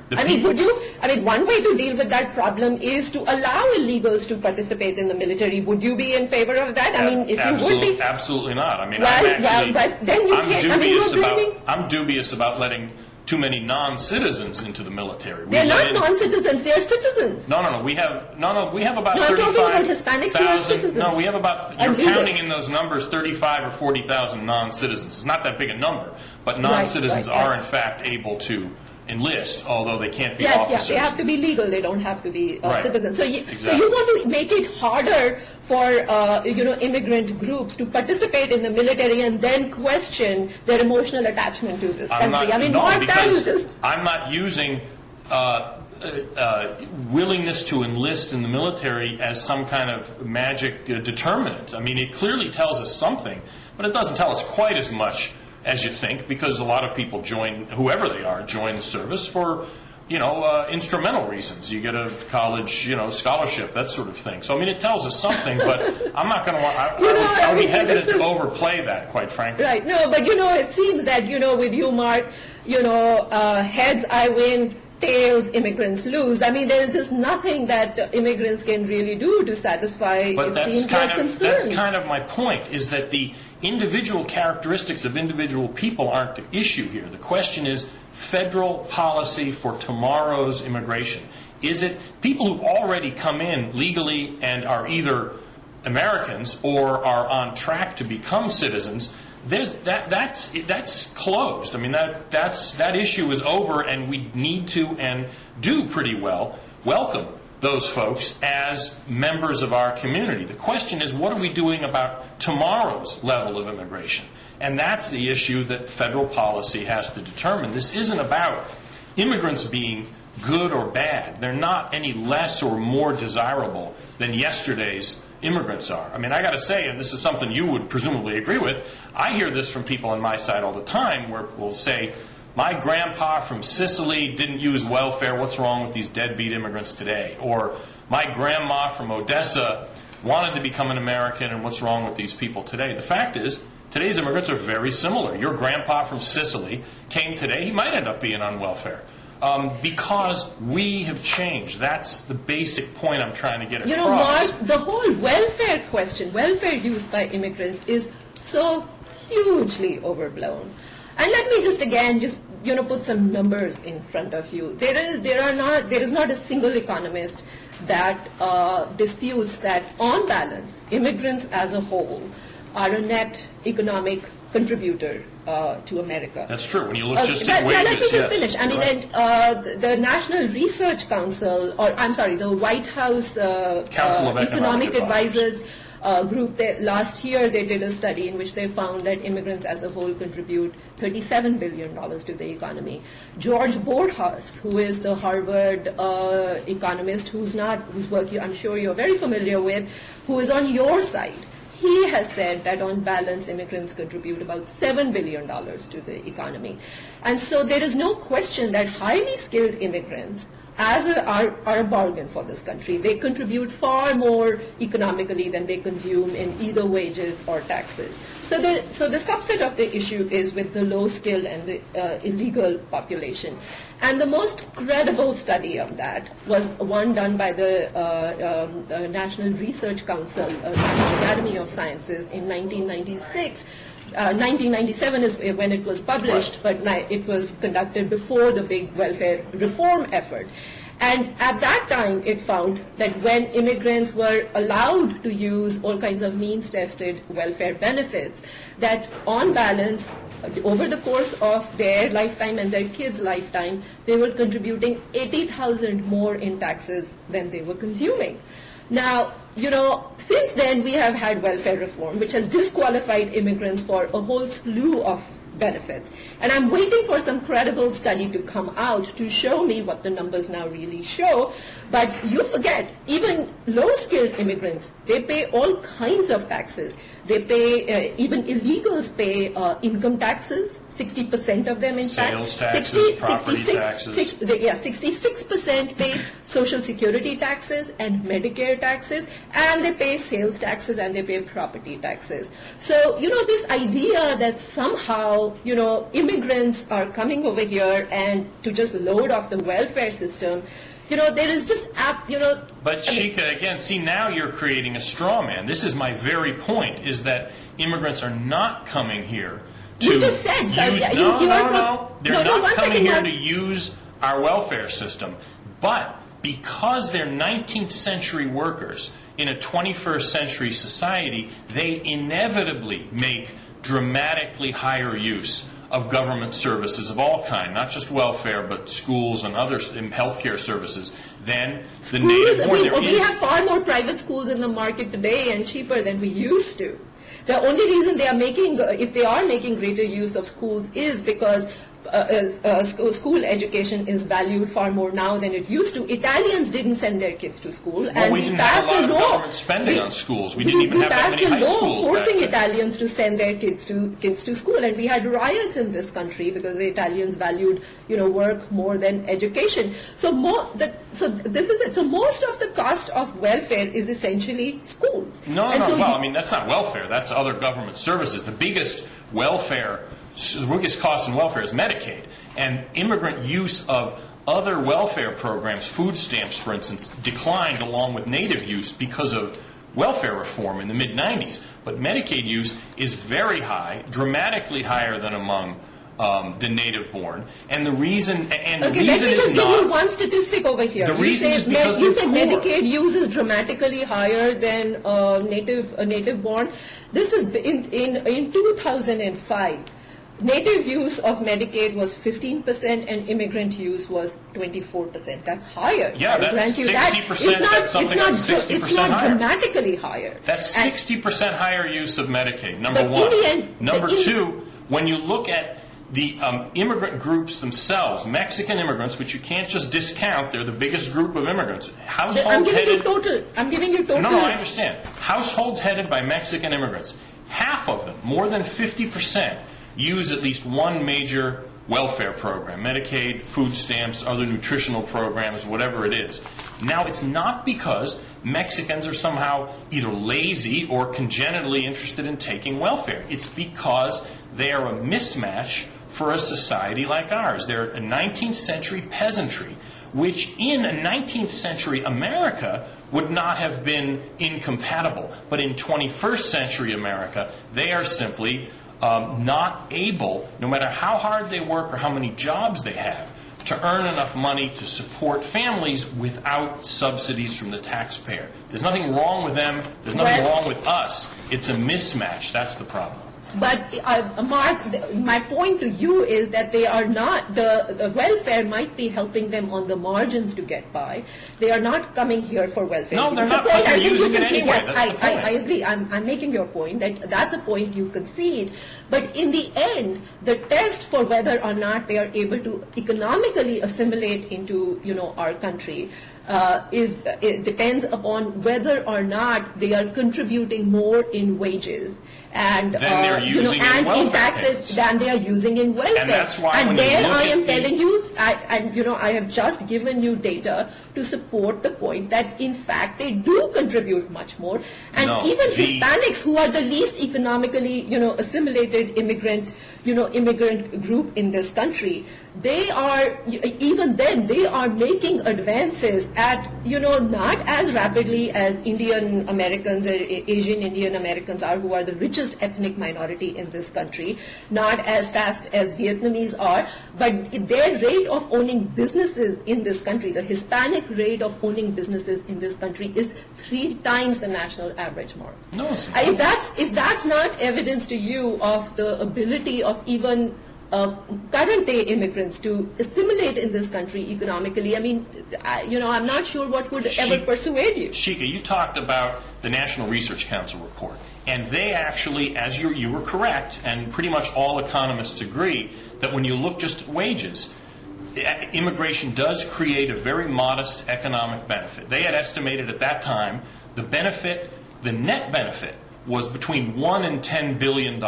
[SPEAKER 2] One way to deal with that problem is to allow illegals to participate in the military. Would you be in favor of that? I mean, if you would be.
[SPEAKER 1] Absolutely not. I mean,
[SPEAKER 2] but then you can't.
[SPEAKER 1] I'm dubious about letting too many non-citizens into the military.
[SPEAKER 2] They're not non-citizens, they're citizens.
[SPEAKER 1] No, we have about 35,000.
[SPEAKER 2] I'm talking about Hispanics who are citizens.
[SPEAKER 1] No, we have about, you're counting in those numbers 35 or 40,000 non-citizens. It's not that big a number, but non-citizens are in fact able to enlist, although they can't be officers.
[SPEAKER 2] Yes, they have to be legal. They don't have to be citizens. So you
[SPEAKER 1] Exactly.
[SPEAKER 2] want to make it harder for immigrant groups to participate in the military and then question their emotional attachment to this country.
[SPEAKER 1] I'm not using willingness to enlist in the military as some kind of magic determinant. I mean, it clearly tells us something, but it doesn't tell us quite as much as you think, because a lot of people join, whoever they are, join the service for, instrumental reasons. You get a college, scholarship, that sort of thing. So, I mean, it tells us something, but I'm not going to, I would be hesitant to overplay that, quite frankly.
[SPEAKER 2] Right. No, but, it seems that, with you, Mark, heads I win, tails immigrants lose. I mean, there's just nothing that immigrants can really do to satisfy,
[SPEAKER 1] but
[SPEAKER 2] concerns.
[SPEAKER 1] That's kind of my point, is that the individual characteristics of individual people aren't the issue here. The question is federal policy for tomorrow's immigration. Is it people who've already come in legally and are either Americans or are on track to become citizens? That's closed. I mean, that issue is over, and we need to and do pretty well welcome those folks as members of our community. The question is, what are we doing about tomorrow's level of immigration? And that's the issue that federal policy has to determine. This isn't about immigrants being good or bad. They're not any less or more desirable than yesterday's immigrants are. I mean, I got to say, and this is something you would presumably agree with, I hear this from people on my side all the time, where we'll say, my grandpa from Sicily didn't use welfare, what's wrong with these deadbeat immigrants today? Or my grandma from Odessa wanted to become an American, and what's wrong with these people today? The fact is, today's immigrants are very similar. Your grandpa from Sicily came today, he might end up being on welfare. Because we have changed. That's the basic point I'm trying to get across.
[SPEAKER 2] Mark, the whole welfare question, welfare used by immigrants, is so hugely overblown. And let me just again put some numbers in front of you. There is not a single economist that disputes that, on balance, immigrants as a whole are a net economic contributor to America.
[SPEAKER 1] That's true. When you look just at wages.
[SPEAKER 2] Let me just finish. I mean, the National Research Council, the White House
[SPEAKER 1] Council of
[SPEAKER 2] Economic Advisors group, last year they did a study in which they found that immigrants as a whole contribute $37 billion to the economy. George Borjas, who is the Harvard economist, whose work I'm sure you're very familiar with, who is on your side, he has said that on balance, immigrants contribute about $7 billion to the economy. And so there is no question that highly skilled immigrants are a bargain for this country. They contribute far more economically than they consume in either wages or taxes. So the subset of the issue is with the low skilled and the illegal population. And the most credible study of that was one done by the National Research Council, National Academy of Sciences, in 1996, 1997 is when it was published,
[SPEAKER 1] Right.
[SPEAKER 2] but it was conducted before the big welfare reform effort. And at that time, it found that when immigrants were allowed to use all kinds of means-tested welfare benefits, that on balance, over the course of their lifetime and their kids' lifetime, they were contributing 80,000 more in taxes than they were consuming. Now, since then we have had welfare reform, which has disqualified immigrants for a whole slew of benefits. And I'm waiting for some credible study to come out to show me what the numbers now really show. But you forget, even low-skilled immigrants, they pay all kinds of taxes. They pay, even illegals pay income taxes, 60% of them in fact.
[SPEAKER 1] Sales taxes, property taxes.
[SPEAKER 2] 66% pay Social Security taxes and Medicare taxes, and they pay sales taxes and they pay property taxes. So, this idea that somehow, immigrants are coming over here and to just load off the welfare system, there is just,
[SPEAKER 1] But Shikha, again, see, now you're creating a straw man. This is my very point, is that immigrants are not coming here to
[SPEAKER 2] You just said,
[SPEAKER 1] use...
[SPEAKER 2] so
[SPEAKER 1] No. They're not coming here
[SPEAKER 2] second,
[SPEAKER 1] to use our welfare system. But because they're 19th century workers in a 21st century society, they inevitably make dramatically higher use of government services of all kind, not just welfare, but schools and other healthcare services, than the native born.
[SPEAKER 2] We have far more private schools in the market today and cheaper than we used to. The only reason they are making, if they are making greater use of schools, is because school education is valued far more now than it used to. Italians didn't send their kids to school, and
[SPEAKER 1] we didn't have a lot of government spending on schools. We didn't even have that many high schools.
[SPEAKER 2] Forcing Italians to send their kids to school, and we had riots in this country because the Italians valued work more than education. So this is it. So most of the cost of welfare is essentially schools.
[SPEAKER 1] No. That's not welfare. That's other government services. The biggest cost in welfare is Medicaid. And immigrant use of other welfare programs, food stamps, for instance, declined along with native use because of welfare reform in the mid-'90s. But Medicaid use is very high, dramatically higher than among the native-born. And the reason is not...
[SPEAKER 2] Okay, let me just give you one statistic over here.
[SPEAKER 1] You say
[SPEAKER 2] Medicaid use is dramatically higher than native-born. This is in 2005. Native use of Medicaid was 15% and immigrant use was 24%. That's higher.
[SPEAKER 1] Yeah, that's 60%. That's something like 60%
[SPEAKER 2] It's not
[SPEAKER 1] higher.
[SPEAKER 2] Dramatically higher.
[SPEAKER 1] That's 60% higher use of Medicaid, number one. Number two, when you look at the immigrant groups themselves, Mexican immigrants, which you can't just discount, they're the biggest group of immigrants.
[SPEAKER 2] I'm giving you total.
[SPEAKER 1] No, I understand. Households headed by Mexican immigrants, half of them, more than 50%, use at least one major welfare program, Medicaid, food stamps, other nutritional programs, whatever it is. Now, it's not because Mexicans are somehow either lazy or congenitally interested in taking welfare. It's because they are a mismatch for a society like ours. They're a 19th century peasantry, which in a 19th century America would not have been incompatible. But in 21st century America, they are simply not able, no matter how hard they work or how many jobs they have, to earn enough money to support families without subsidies from the taxpayer. There's nothing wrong with them. There's nothing wrong with us. It's a mismatch. That's the problem.
[SPEAKER 2] But Mark, my point to you is that they are not, the welfare might be helping them on the margins to get by. They are not coming here for welfare.
[SPEAKER 1] No, they're not, but they're using it anyway.
[SPEAKER 2] Yes, I agree. I'm making your point. That's a point you concede. But in the end, the test for whether or not they are able to economically assimilate into, our country it depends upon whether or not they are contributing more in wages and in taxes than they are using in welfare.
[SPEAKER 1] And that's why
[SPEAKER 2] I am telling you, I have just given you data to support the point that in fact they do contribute much more. And Hispanics, who are the least economically, assimilated immigrant group in this country, they are, even then, they are making advances at, not as rapidly as Indian Americans or Asian Indian Americans are, who are the richest largest ethnic minority in this country, not as fast as Vietnamese are, but their rate of owning businesses in this country, the Hispanic rate of owning businesses in this country is 3 times the national average mark.
[SPEAKER 1] No,
[SPEAKER 2] if that's not evidence to you of the ability of even current day immigrants to assimilate in this country economically, I mean, I'm not sure what would ever persuade you.
[SPEAKER 1] Shikha, you talked about the National Research Council report, and they actually, as you were correct, and pretty much all economists agree, that when you look just at wages, immigration does create a very modest economic benefit. They had estimated at that time the net benefit was between $1 and $10 billion.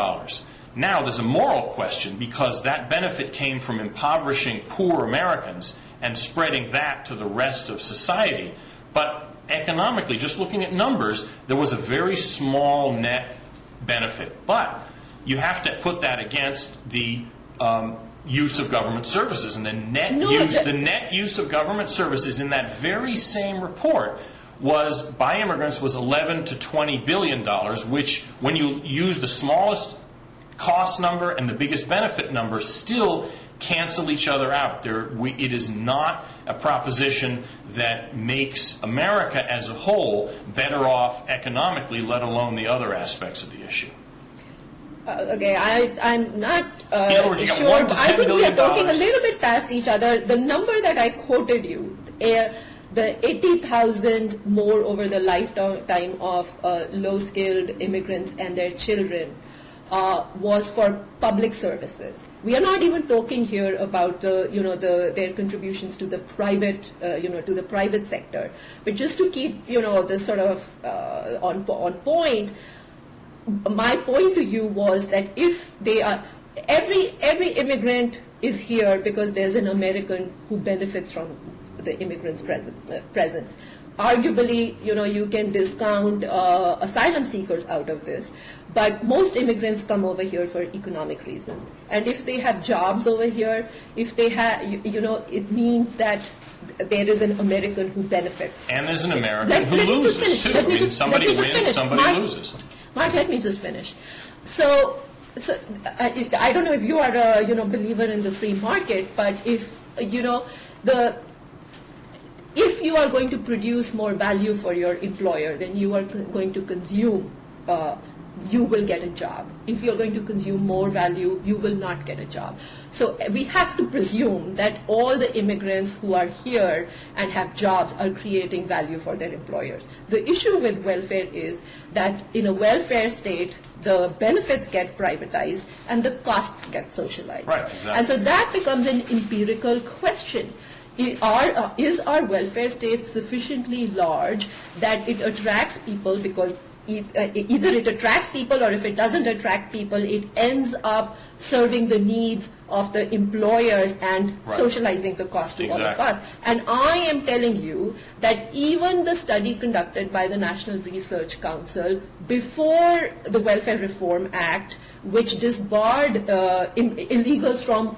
[SPEAKER 1] Now there's a moral question, because that benefit came from impoverishing poor Americans and spreading that to the rest of society. But economically, just looking at numbers, there was a very small net benefit. But you have to put that against the use of government services, and the net use of government services in that very same report by immigrants was $11 to $20 billion, which, when you use the smallest cost number and the biggest benefit number, still cancel each other out. It is not a proposition that makes America as a whole better off economically, let alone the other aspects of the issue.
[SPEAKER 2] Okay, I'm not
[SPEAKER 1] In other words, you got
[SPEAKER 2] sure.
[SPEAKER 1] $1 to $10
[SPEAKER 2] I think we are
[SPEAKER 1] billion.
[SPEAKER 2] talking a little bit past each other. The number that I quoted you, the 80,000 more over the lifetime of low-skilled immigrants and their children, was for public services. We are not even talking here about their contributions to the private sector. But just to keep this sort of on point, my point to you was that if they are every immigrant is here because there's an American who benefits from the immigrant's presence. Arguably, you can discount asylum seekers out of this, but most immigrants come over here for economic reasons. And if they have jobs over here, if they have, it means that there is an American who benefits.
[SPEAKER 1] And there's an American who loses too. Somebody wins, somebody loses.
[SPEAKER 2] Mark, let me just finish. So I don't know if you are a believer in the free market, but if if you are going to produce more value for your employer, then you are going to consume, you will get a job. If you're going to consume more value, you will not get a job. So we have to presume that all the immigrants who are here and have jobs are creating value for their employers. The issue with welfare is that in a welfare state, the benefits get privatized and the costs get socialized.
[SPEAKER 1] Right, exactly.
[SPEAKER 2] And so that becomes an empirical question. Is our welfare state sufficiently large that it attracts people, because either it attracts people, or if it doesn't attract people, it ends up serving the needs of the employers and socializing the cost to all of us. And I am telling you that even the study conducted by the National Research Council before the Welfare Reform Act, which disbarred illegals from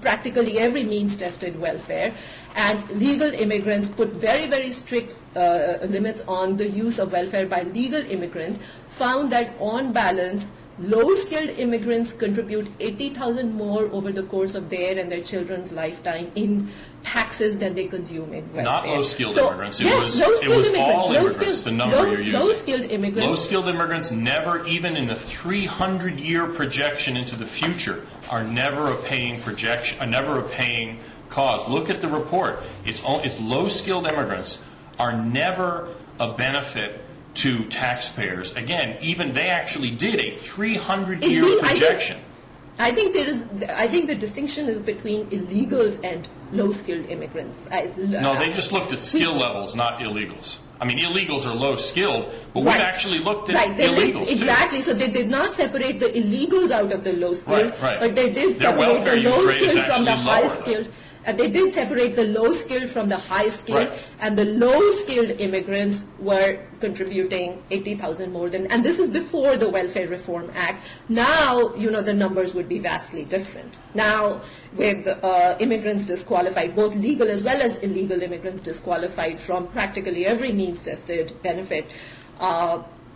[SPEAKER 2] practically every means-tested welfare, and legal immigrants put very, very strict limits on the use of welfare by legal immigrants, found that on balance, low-skilled immigrants contribute 80,000 more over the course of their and their children's lifetime in taxes than they consume in welfare.
[SPEAKER 1] Not low-skilled immigrants. It
[SPEAKER 2] yes,
[SPEAKER 1] was
[SPEAKER 2] low-skilled
[SPEAKER 1] all
[SPEAKER 2] immigrants.
[SPEAKER 1] immigrants, the number you're using.
[SPEAKER 2] Low-skilled immigrants.
[SPEAKER 1] Low-skilled immigrants never, even in the 300-year projection into the future, are never a paying cause. Look at the report. It's low-skilled immigrants are never a benefit to taxpayers. Again, even they actually did a 300-year projection.
[SPEAKER 2] I think the distinction is between illegals and low-skilled immigrants.
[SPEAKER 1] No, they just looked at skill levels, not illegals. I mean, illegals are low-skilled, but we've actually looked at illegals,
[SPEAKER 2] exactly. So they did not separate the illegals out of the low-skilled, but they did separate the low-skilled from the high-skilled. They did separate the low-skilled from the high-skilled, and the low-skilled immigrants were contributing 80,000 more than, and this is before the Welfare Reform Act. Now, the numbers would be vastly different. Now, with immigrants disqualified, both legal as well as illegal immigrants disqualified from practically every means-tested benefit,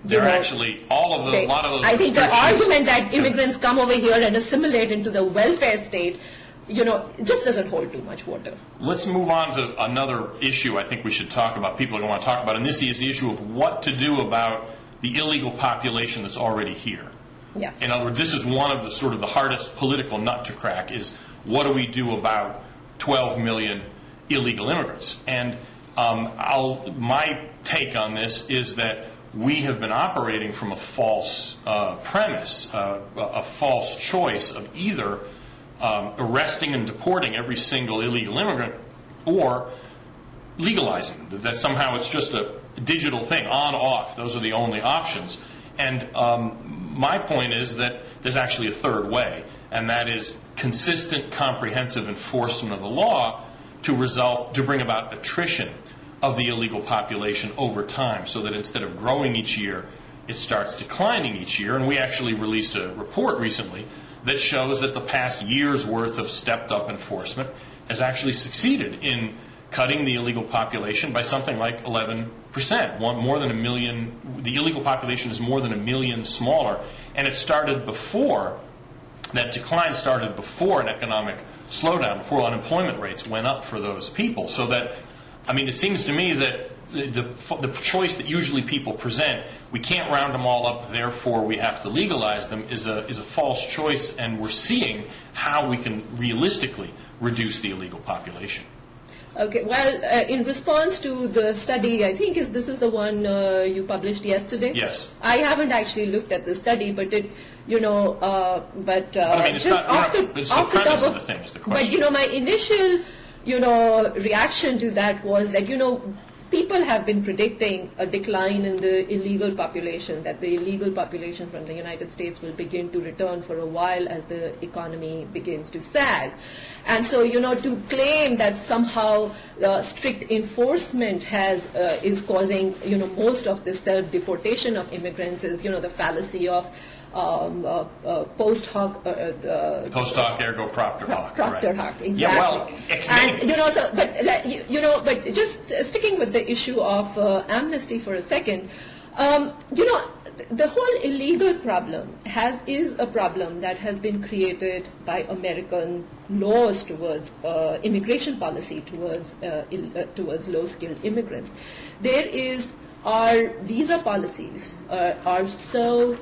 [SPEAKER 1] They're actually, a lot of those
[SPEAKER 2] I think the
[SPEAKER 1] restrictions-
[SPEAKER 2] argument that immigrants come over here and assimilate into the welfare state, it just doesn't hold too much water.
[SPEAKER 1] Let's move on to another issue I think we should talk about, people are going to want to talk about, and this is the issue of what to do about the illegal population that's already here.
[SPEAKER 2] Yes.
[SPEAKER 1] In other words, this is one of the sort of the hardest political nut to crack, is what do we do about 12 million illegal immigrants? And my take on this is that we have been operating from a false premise, a false choice of either arresting and deporting every single illegal immigrant or legalizing them. That somehow it's just a digital thing, on, off. Those are the only options. And my point is that there's actually a third way, and that is consistent, comprehensive enforcement of the law to bring about attrition of the illegal population over time, so that instead of growing each year, it starts declining each year. And we actually released a report recently that shows that the past year's worth of stepped-up enforcement has actually succeeded in cutting the illegal population by something like 11%. More than 1 million. The illegal population is more than 1 million smaller, and it started before. That decline started before an economic slowdown, before unemployment rates went up for those people. So that, it seems to me that the choice that usually people present, we can't round them all up, therefore we have to legalize them, is a false choice, and we're seeing how we can realistically reduce the illegal population.
[SPEAKER 2] Okay, well, in response to the study, I think this is the one you published yesterday?
[SPEAKER 1] Yes.
[SPEAKER 2] I haven't actually looked at the study, but
[SPEAKER 1] it's the premise of the thing is the question.
[SPEAKER 2] But, my initial, reaction to that was that, people have been predicting a decline in the illegal population, that the illegal population from the United States will begin to return for a while as the economy begins to sag. And so, to claim that somehow strict enforcement is causing, most of this self-deportation of immigrants is, the fallacy of post hoc
[SPEAKER 1] ergo propter hoc.
[SPEAKER 2] Propter
[SPEAKER 1] right.
[SPEAKER 2] hoc, exactly.
[SPEAKER 1] Yeah, well,
[SPEAKER 2] and but just sticking with the issue of amnesty for a second, the whole illegal problem is a problem that has been created by American laws towards immigration policy towards low-skilled immigrants. Our visa policies are so.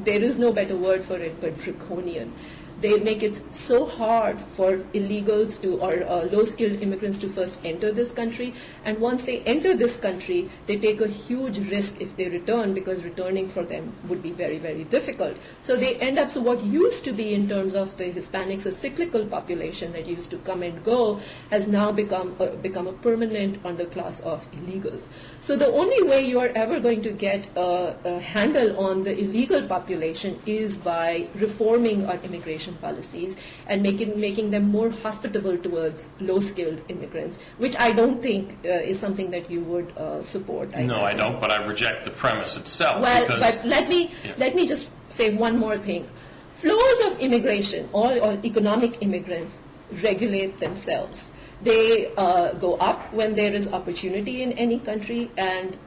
[SPEAKER 2] There is no better word for it but draconian. They make it so hard for illegals or low-skilled immigrants to first enter this country, and once they enter this country, they take a huge risk if they return, because returning for them would be very, very difficult. So they end up, so what used to be in terms of the Hispanics, a cyclical population that used to come and go, has now become a permanent underclass of illegals. So the only way you are ever going to get a handle on the illegal population is by reforming our immigration policies and making them more hospitable towards low-skilled immigrants, which I don't think is something that you would support.
[SPEAKER 1] I don't, but I reject the premise itself.
[SPEAKER 2] Well, but let me just say one more thing. Flows of immigration, all economic immigrants, regulate themselves. They go up when there is opportunity in any country and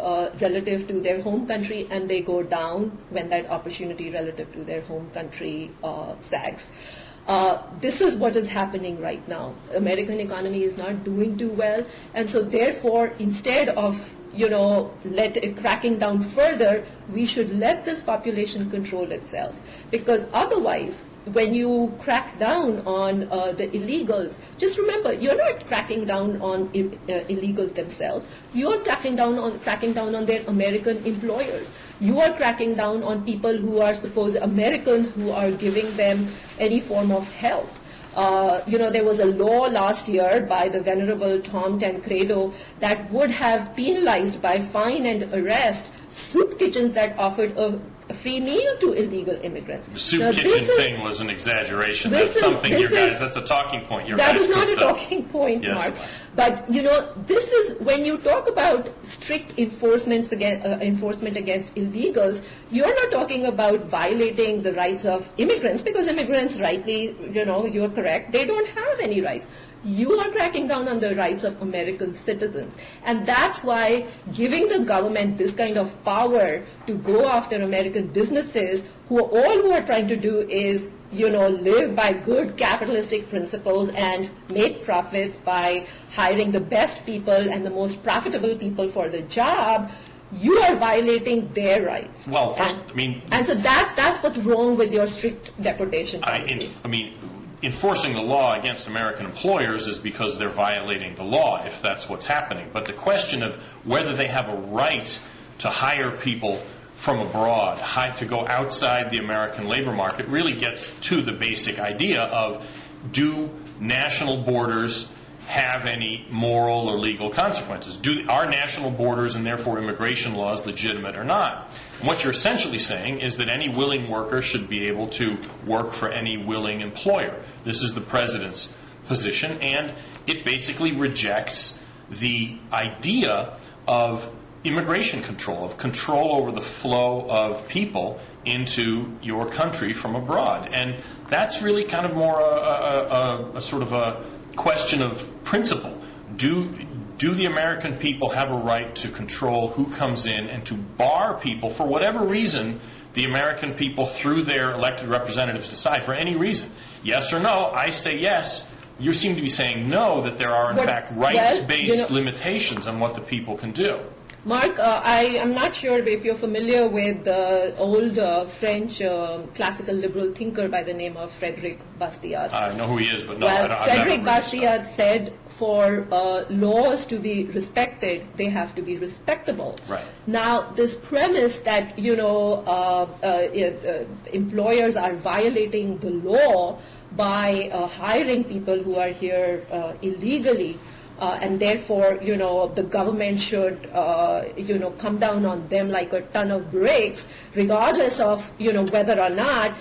[SPEAKER 2] relative to their home country, and they go down when that opportunity relative to their home country sags. This is what is happening right now. American economy is not doing too well, and so therefore, instead of cracking down further, we should let this population control itself. Because otherwise, when you crack down on the illegals, just remember, you're not cracking down on illegals themselves. You're cracking down on their American employers. You are cracking down on people who are Americans who are giving them any form of help. There was a law last year by the Venerable Tom Tancredo that would have penalized by fine and arrest soup kitchens that offered a free meal to illegal immigrants.
[SPEAKER 1] The soup kitchen thing was an exaggeration. That's a talking point.
[SPEAKER 2] That is not a talking point,
[SPEAKER 1] yes,
[SPEAKER 2] Mark. But, this is, when you talk about strict enforcement against illegals, you're not talking about violating the rights of immigrants, because immigrants, rightly, you're correct, they don't have any rights. you are cracking down on the rights of American citizens. And that's why giving the government this kind of power to go after American businesses who are trying to do is, live by good capitalistic principles and make profits by hiring the best people and the most profitable people for the job, you are violating their rights.
[SPEAKER 1] Well,
[SPEAKER 2] and so that's what's wrong with your strict deportation policy.
[SPEAKER 1] Enforcing the law against American employers is because they're violating the law, if that's what's happening. But the question of whether they have a right to hire people from abroad, to go outside the American labor market, really gets to the basic idea of, do national borders have any moral or legal consequences? Are national borders and therefore immigration laws legitimate or not? And what you're essentially saying is that any willing worker should be able to work for any willing employer. This is the president's position, and it basically rejects the idea of immigration control, of control over the flow of people into your country from abroad. And that's really kind of more a sort of a question of principle. Do the American people have a right to control who comes in and to bar people for whatever reason the American people, through their elected representatives, decide, for any reason? Yes or no? I say yes. You seem to be saying no, that there are in fact rights-based limitations on what the people can do.
[SPEAKER 2] Mark, I am not sure if you're familiar with the old French classical liberal thinker by the name of Frédéric Bastiat.
[SPEAKER 1] I know who he is, but no.
[SPEAKER 2] Well, Frédéric Bastiat said for laws to be respected, they have to be respectable.
[SPEAKER 1] Right.
[SPEAKER 2] Now, this premise that, employers are violating the law by hiring people who are here illegally, and therefore, the government should, come down on them like a ton of bricks, regardless of, whether or not,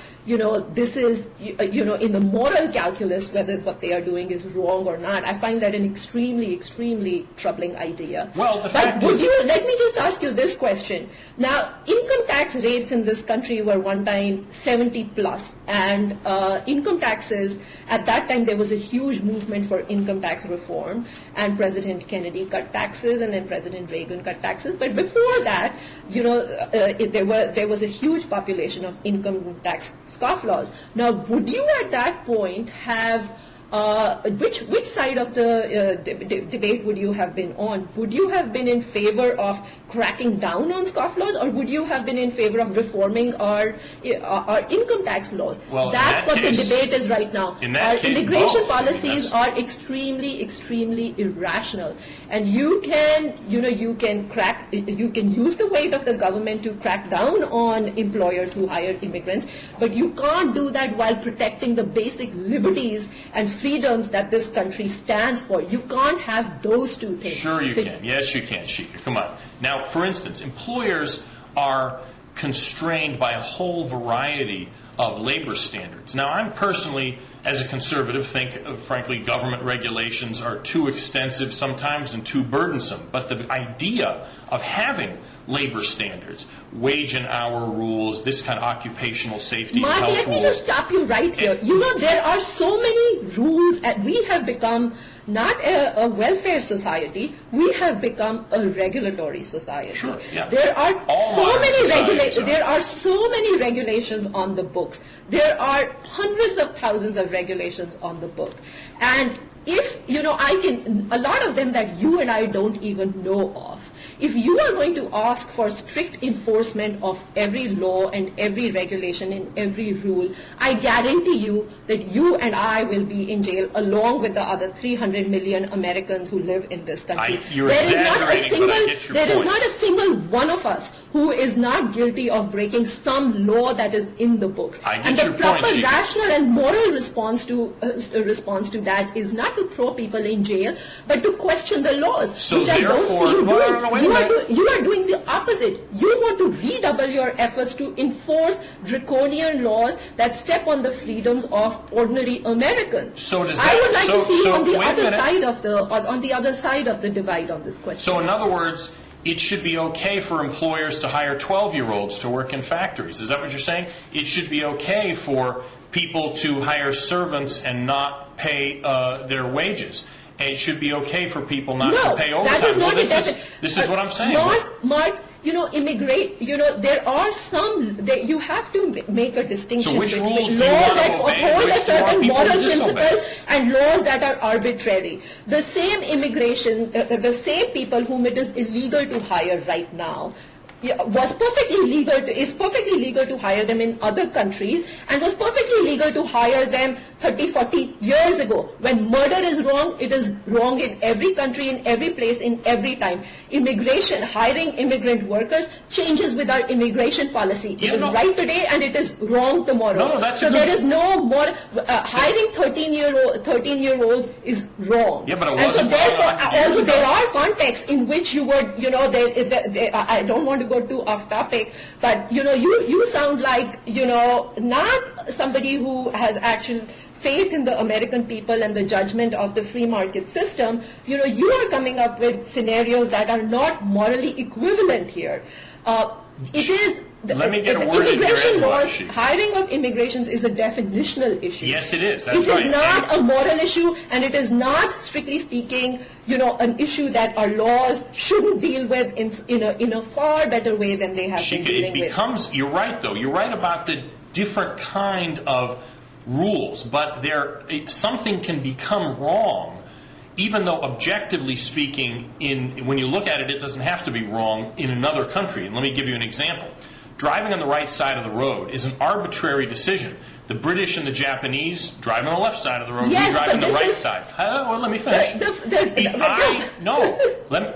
[SPEAKER 2] this is, in the moral calculus, whether what they are doing is wrong or not. I find that an extremely, extremely troubling idea.
[SPEAKER 1] Well,
[SPEAKER 2] let me just ask you this question. Now, income tax rates in this country were one time 70 plus, and income taxes, at that time there was a huge movement for income tax reform, and President Kennedy cut taxes, and then President Reagan cut taxes. But before that, there was a huge population of income tax scofflaws. Now, would you at that point have which side of the debate would you have been on? Would you have been in favor of cracking down on scofflaws, or would you have been in favor of reforming our income tax laws?
[SPEAKER 1] Well,
[SPEAKER 2] that's what the debate is right now. Our immigration policies are extremely, extremely irrational, and you can use the weight of the government to crack down on employers who hire immigrants, but you can't do that while protecting the basic liberties and freedoms that this country stands for. You can't have those two things.
[SPEAKER 1] Sure you can. Yes, you can, Shikha. Come on. Now, for instance, employers are constrained by a whole variety of labor standards. Now, I'm personally, as a conservative, think, frankly, government regulations are too extensive sometimes and too burdensome. But the idea of having labor standards, wage and hour rules, this kind of occupational safety and health rules.
[SPEAKER 2] Mark, let me just stop you right here. There are so many rules, and we have become not a welfare society, we have become a regulatory society.
[SPEAKER 1] Sure, yeah.
[SPEAKER 2] There are so many regulations on the books. There are hundreds of thousands of regulations on the book. And if, a lot of them that you and I don't even know of, if you are going to ask for strict enforcement of every law and every regulation and every rule, I guarantee you that you and I will be in jail along with the other 300 million Americans who live in this country. There is not a single one of us who is not guilty of breaking some law that is in the books. And the proper rational and moral response to that is not to throw people in jail, but to question the laws, which I don't see you doing. You are doing the opposite. You want to redouble your efforts to enforce draconian laws that step on the freedoms of ordinary Americans. I would like to see you on the other side of the divide on this question.
[SPEAKER 1] So, in other words, it should be okay for employers to hire 12-year-olds to work in factories. Is that what you're saying? It should be okay for people to hire servants and not pay their wages. It should be okay for people not to pay overtime.
[SPEAKER 2] That is not
[SPEAKER 1] this is what I'm saying.
[SPEAKER 2] Mark, there are some, you have to make a distinction
[SPEAKER 1] so which
[SPEAKER 2] between
[SPEAKER 1] rules
[SPEAKER 2] laws that uphold a certain moral
[SPEAKER 1] disobey?
[SPEAKER 2] principle and laws that are arbitrary. The same immigration, the same people whom it is illegal to hire right now, is perfectly legal to hire them in other countries, and was perfectly legal to hire them 30, 40 years ago. When murder is wrong, it is wrong in every country, in every place, in every time. Immigration, hiring immigrant workers, changes with our immigration policy. It is right today and it is wrong tomorrow. There is no more hiring 13-year-olds is wrong.
[SPEAKER 1] Yeah, but it
[SPEAKER 2] and so
[SPEAKER 1] wasn't
[SPEAKER 2] therefore, although there are contexts in which you would, I don't want to go too off topic, but you sound like not somebody who has actual faith in the American people and the judgment of the free market system. You are coming up with scenarios that are not morally equivalent here. It is
[SPEAKER 1] Let me get a word in
[SPEAKER 2] immigration
[SPEAKER 1] here,
[SPEAKER 2] laws. Hiring of immigrations is a definitional issue.
[SPEAKER 1] Yes, it is. That's
[SPEAKER 2] it
[SPEAKER 1] right.
[SPEAKER 2] is not a moral issue, and it is not, strictly speaking, an issue that our laws shouldn't deal with in a far better way than they have been dealing with.
[SPEAKER 1] You're right, though. You're right about the different kind of rules, but something can become wrong, even though objectively speaking, when you look at it, it doesn't have to be wrong in another country. And let me give you an example. Driving on the right side of the road is an arbitrary decision. The British and the Japanese driving on the left side of the road, we drive on the right side. Well, let me finish.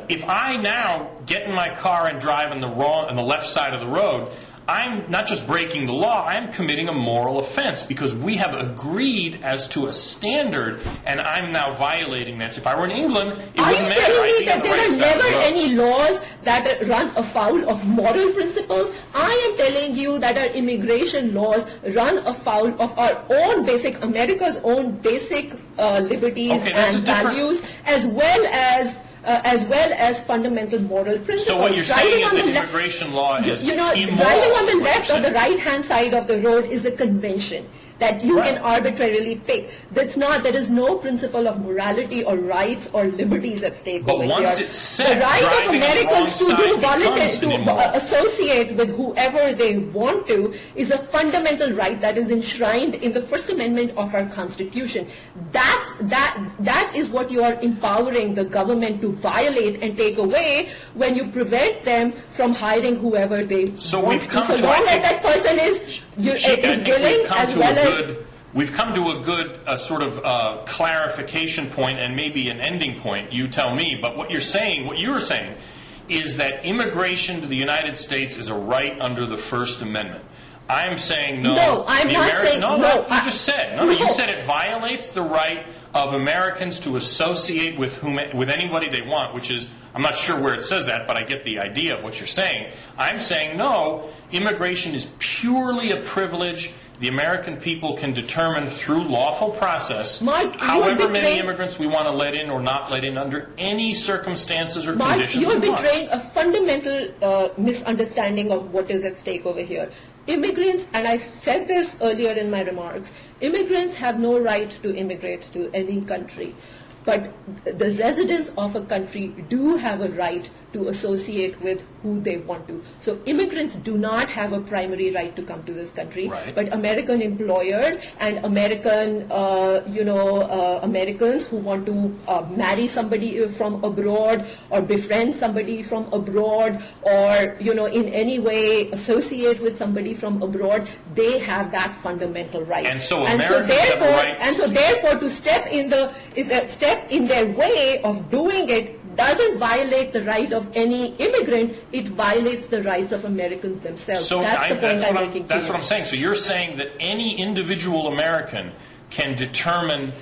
[SPEAKER 1] If I now get in my car and drive on the left side of the road, I'm not just breaking the law, I'm committing a moral offense because we have agreed as to a standard, and I'm now violating that. If I were in England, it wouldn't matter.
[SPEAKER 2] Are you telling me that there are never any laws that run afoul of moral principles? I am telling you that our immigration laws run afoul of our own basic, America's own basic liberties and values, as well as fundamental moral principles.
[SPEAKER 1] So what you're saying is that immigration law is immoral.
[SPEAKER 2] Driving on the left or the right-hand side of the road is a convention that you can arbitrarily pick. There is no principle of morality or rights or liberties at stake over here.
[SPEAKER 1] But once it's set,
[SPEAKER 2] the right of Americans to do
[SPEAKER 1] voluntary,
[SPEAKER 2] to associate with whoever they want to is a fundamental right that is enshrined in the First Amendment of our Constitution. That is what you are empowering the government to violate and take away when you prevent them from hiring whoever they want. So long as that person is willing, as well as
[SPEAKER 1] we've come to a good sort of clarification point and maybe an ending point, you tell me, but what you're saying is that immigration to the United States is a right under the First Amendment. I'm saying no.
[SPEAKER 2] No, I'm not saying no.
[SPEAKER 1] You just said. No, you said it violates the right of Americans to associate with anybody they want, which is, I'm not sure where it says that, but I get the idea of what you're saying. I'm saying no, immigration is purely a privilege. The American people can determine through lawful process however many immigrants we want to let in or not let in under any circumstances or conditions.
[SPEAKER 2] You're betraying a fundamental misunderstanding of what is at stake over here. Immigrants, and I said this earlier in my remarks, immigrants have no right to immigrate to any country. But the residents of a country do have a right to associate with who they want to. So immigrants do not have a primary right to come to this country, but American employers and Americans who want to marry somebody from abroad or befriend somebody from abroad or in any way associate with somebody from abroad, they have that fundamental right.
[SPEAKER 1] And so therefore
[SPEAKER 2] to step in their way of doing it doesn't violate the right of any immigrant, it violates the rights of Americans themselves.
[SPEAKER 1] So
[SPEAKER 2] that's the point I'm making.
[SPEAKER 1] That's what I'm saying. So you're saying that any individual American can determine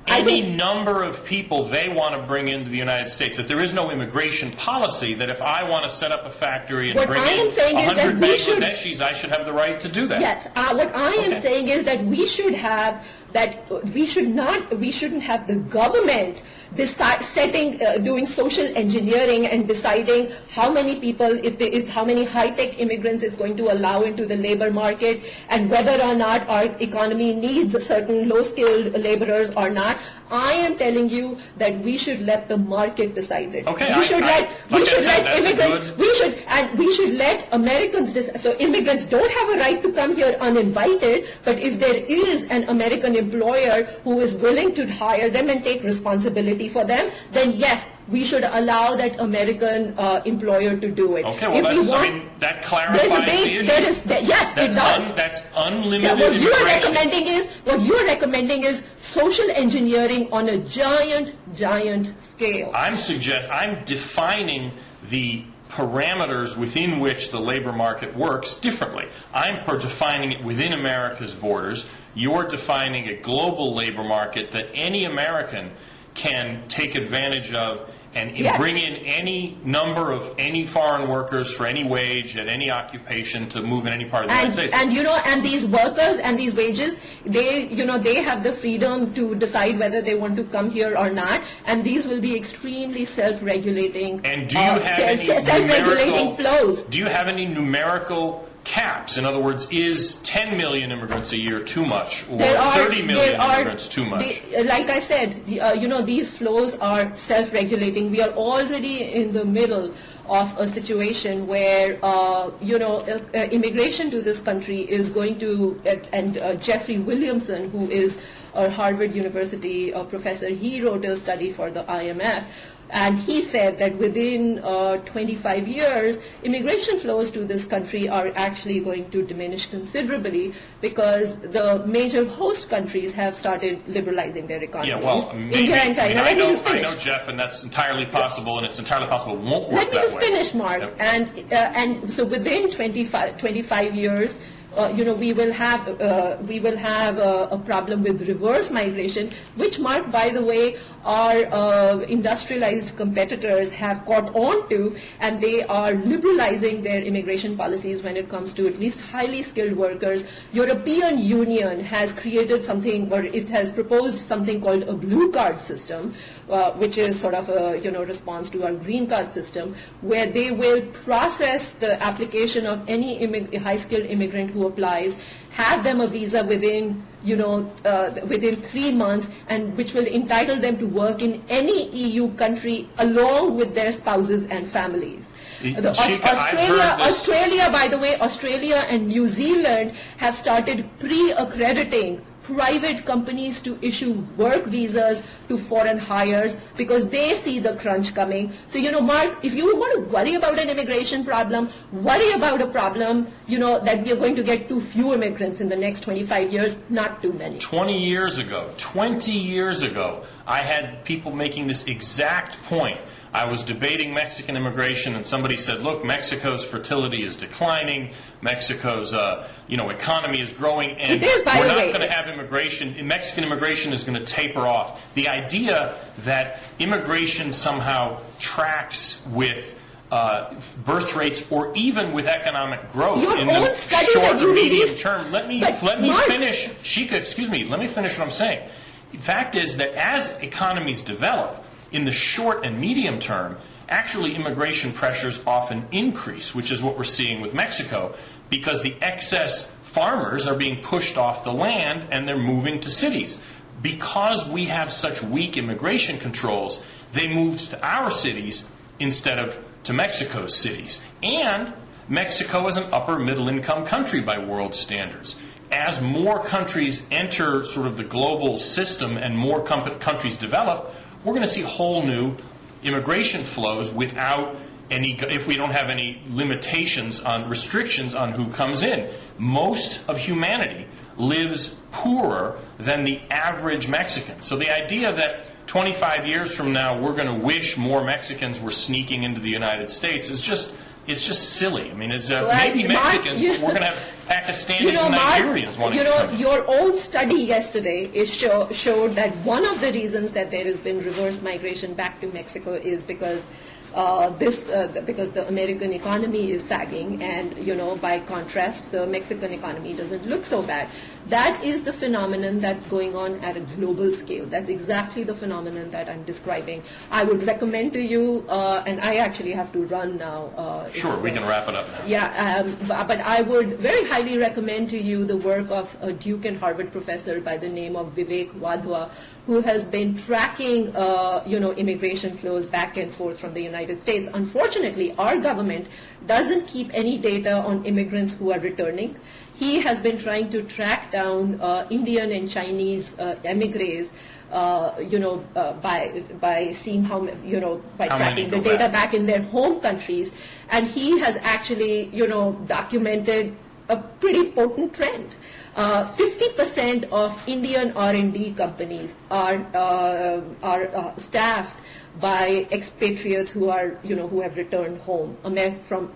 [SPEAKER 1] any number of people they want to bring into the United States, that there is no immigration policy, that if I want to set up a factory and bring in 100 Bangladeshis, I should have the right to do that.
[SPEAKER 2] Yes. What I am saying is that we should have that we shouldn't have the government doing social engineering and deciding how many people, how many high-tech immigrants it's going to allow into the labor market, and whether or not our economy needs certain low-skilled laborers or not. I am telling you that we should let the market decide it.
[SPEAKER 1] Okay,
[SPEAKER 2] we should let immigrants. We should let Americans decide. So immigrants don't have a right to come here uninvited. But if there is an American employer who is willing to hire them and take responsibility for them, then yes, we should allow that American employer to do it.
[SPEAKER 1] Okay, well, that clarifies the issue.
[SPEAKER 2] Yes, it does.
[SPEAKER 1] That's unlimited
[SPEAKER 2] what
[SPEAKER 1] immigration.
[SPEAKER 2] What you are recommending is social engineering on a giant scale.
[SPEAKER 1] I'm defining the parameters within which the labor market works differently. I'm defining it within America's borders. You're defining a global labor market that any American can take advantage of and bring in any number of any foreign workers for any wage at any occupation to move in any part of the United States.
[SPEAKER 2] And these workers and these wages, they have the freedom to decide whether they want to come here or not, and these will be extremely self-regulating.
[SPEAKER 1] And do you have any
[SPEAKER 2] self-regulating flows?
[SPEAKER 1] Do you have any numerical caps? In other words, is 10 million immigrants a year too much, or 30 million immigrants too much?
[SPEAKER 2] Like I said, these flows are self-regulating. We are already in the middle of a situation where, immigration to this country is going to, and Jeffrey Williamson, who is a Harvard University professor, he wrote a study for the IMF. And he said that within 25 years, immigration flows to this country are actually going to diminish considerably because the major host countries have started liberalizing their economies.
[SPEAKER 1] Yeah, well, maybe,
[SPEAKER 2] India and China.
[SPEAKER 1] I know, Jeff, and that's entirely possible, and it's entirely possible it won't work that way.
[SPEAKER 2] Let me just finish, Mark.
[SPEAKER 1] Yep.
[SPEAKER 2] And so within 25 years, we will have a problem with reverse migration, which, Mark, by the way, our industrialized competitors have caught on to, and they are liberalizing their immigration policies when it comes to at least highly skilled workers. European Union has created something, or it has proposed something called a blue card system, which is sort of a response to our green card system, where they will process the application of any high skilled immigrant who applies, have them a visa within 3 months, and which will entitle them to work in any EU country along with their spouses and families. Australia, by the way, Australia and New Zealand have started pre-accrediting private companies to issue work visas to foreign hires because they see the crunch coming. So, Mark, if you want to worry about an immigration problem, worry about a problem, that we are going to get too few immigrants in the next 25 years, not too many.
[SPEAKER 1] 20 years ago, I had people making this exact point. I was debating Mexican immigration, and somebody said, look, Mexico's fertility is declining, Mexico's economy is growing, and we're not going to have immigration. Mexican immigration is going to taper off. The idea that immigration somehow tracks with birth rates or even with economic growth in the short or medium term. Let me finish. Shikha, excuse me, let me finish what I'm saying. The fact is that as economies develop, in the short and medium term, actually immigration pressures often increase, which is what we're seeing with Mexico, because the excess farmers are being pushed off the land and they're moving to cities. Because we have such weak immigration controls, they moved to our cities instead of to Mexico's cities. And Mexico is an upper middle income country by world standards. As more countries enter sort of the global system and more countries develop, we're going to see whole new immigration flows without if we don't have any restrictions on who comes in. Most of humanity lives poorer than the average Mexican. So the idea that 25 years from now we're going to wish more Mexicans were sneaking into the United States is just silly. I mean, maybe Mexicans, but we're going to have Pakistanis and Nigerians wanting to come in.
[SPEAKER 2] Your own study yesterday showed that one of the reasons that there has been reverse migration back to Mexico is because because the American economy is sagging, and by contrast, the Mexican economy doesn't look so bad. That is the phenomenon that's going on at a global scale. That's exactly the phenomenon that I'm describing. I would recommend to you, and I actually have to run now.
[SPEAKER 1] Sure, we can wrap it up now.
[SPEAKER 2] Yeah, but I would very highly recommend to you the work of a Duke and Harvard professor by the name of Vivek Wadhwa, who has been tracking, immigration flows back and forth from the United States. Unfortunately, our government doesn't keep any data on immigrants who are returning. He has been trying to track down Indian and Chinese emigres, by seeing by tracking the data back in their home countries, and he has actually, documented a pretty potent trend. 50% of Indian R&D companies are staffed by expatriates who are, who have returned home from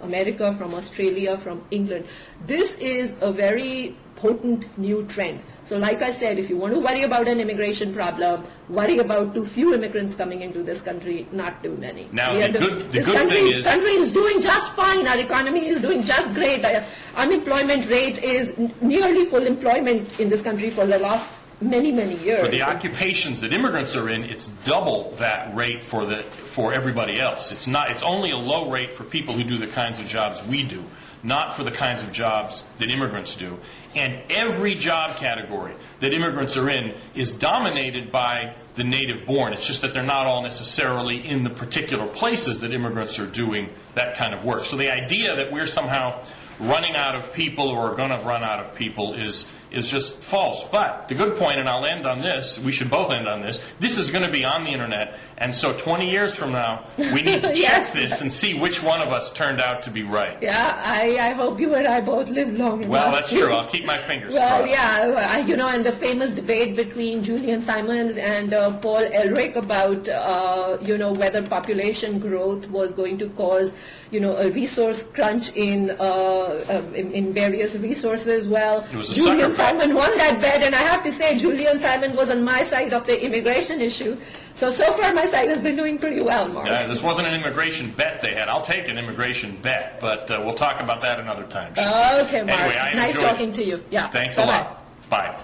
[SPEAKER 2] America, from Australia, from England. This is a very potent new trend. So like I said, if you want to worry about an immigration problem, worry about too few immigrants coming into this country, not too many.
[SPEAKER 1] Now, the good thing is...
[SPEAKER 2] country is doing just fine. Our economy is doing just great. The unemployment rate is nearly full employment in this country for the last many, many years.
[SPEAKER 1] For the occupations that immigrants are in, it's double that rate for everybody else. It's only a low rate for people who do the kinds of jobs we do, not for the kinds of jobs that immigrants do. And every job category that immigrants are in is dominated by the native born. It's just that they're not all necessarily in the particular places that immigrants are doing that kind of work. So the idea that we're somehow running out of people or are going to run out of people is just false. But the good point, and I'll end on this, we should both end on this is going to be on the internet, and so 20 years from now, we need to check this and see which one of us turned out to be right.
[SPEAKER 2] Yeah, I hope you and I both live long enough.
[SPEAKER 1] Well, that's true. I'll keep my fingers crossed.
[SPEAKER 2] Well, yeah, and the famous debate between Julian Simon and Paul Ehrlich about, whether population growth was going to cause, a resource crunch in various resources. Well,
[SPEAKER 1] it was a
[SPEAKER 2] Julian
[SPEAKER 1] sucker
[SPEAKER 2] Simon won that bet, and I have to say Julian Simon was on my side of the immigration issue. So far my side has been doing pretty well, Mark.
[SPEAKER 1] This wasn't an immigration bet they had. I'll take an immigration bet, but we'll talk about that another time.
[SPEAKER 2] Okay, Mark.
[SPEAKER 1] Anyway,
[SPEAKER 2] nice talking to you. Yeah.
[SPEAKER 1] Thanks a lot. Bye.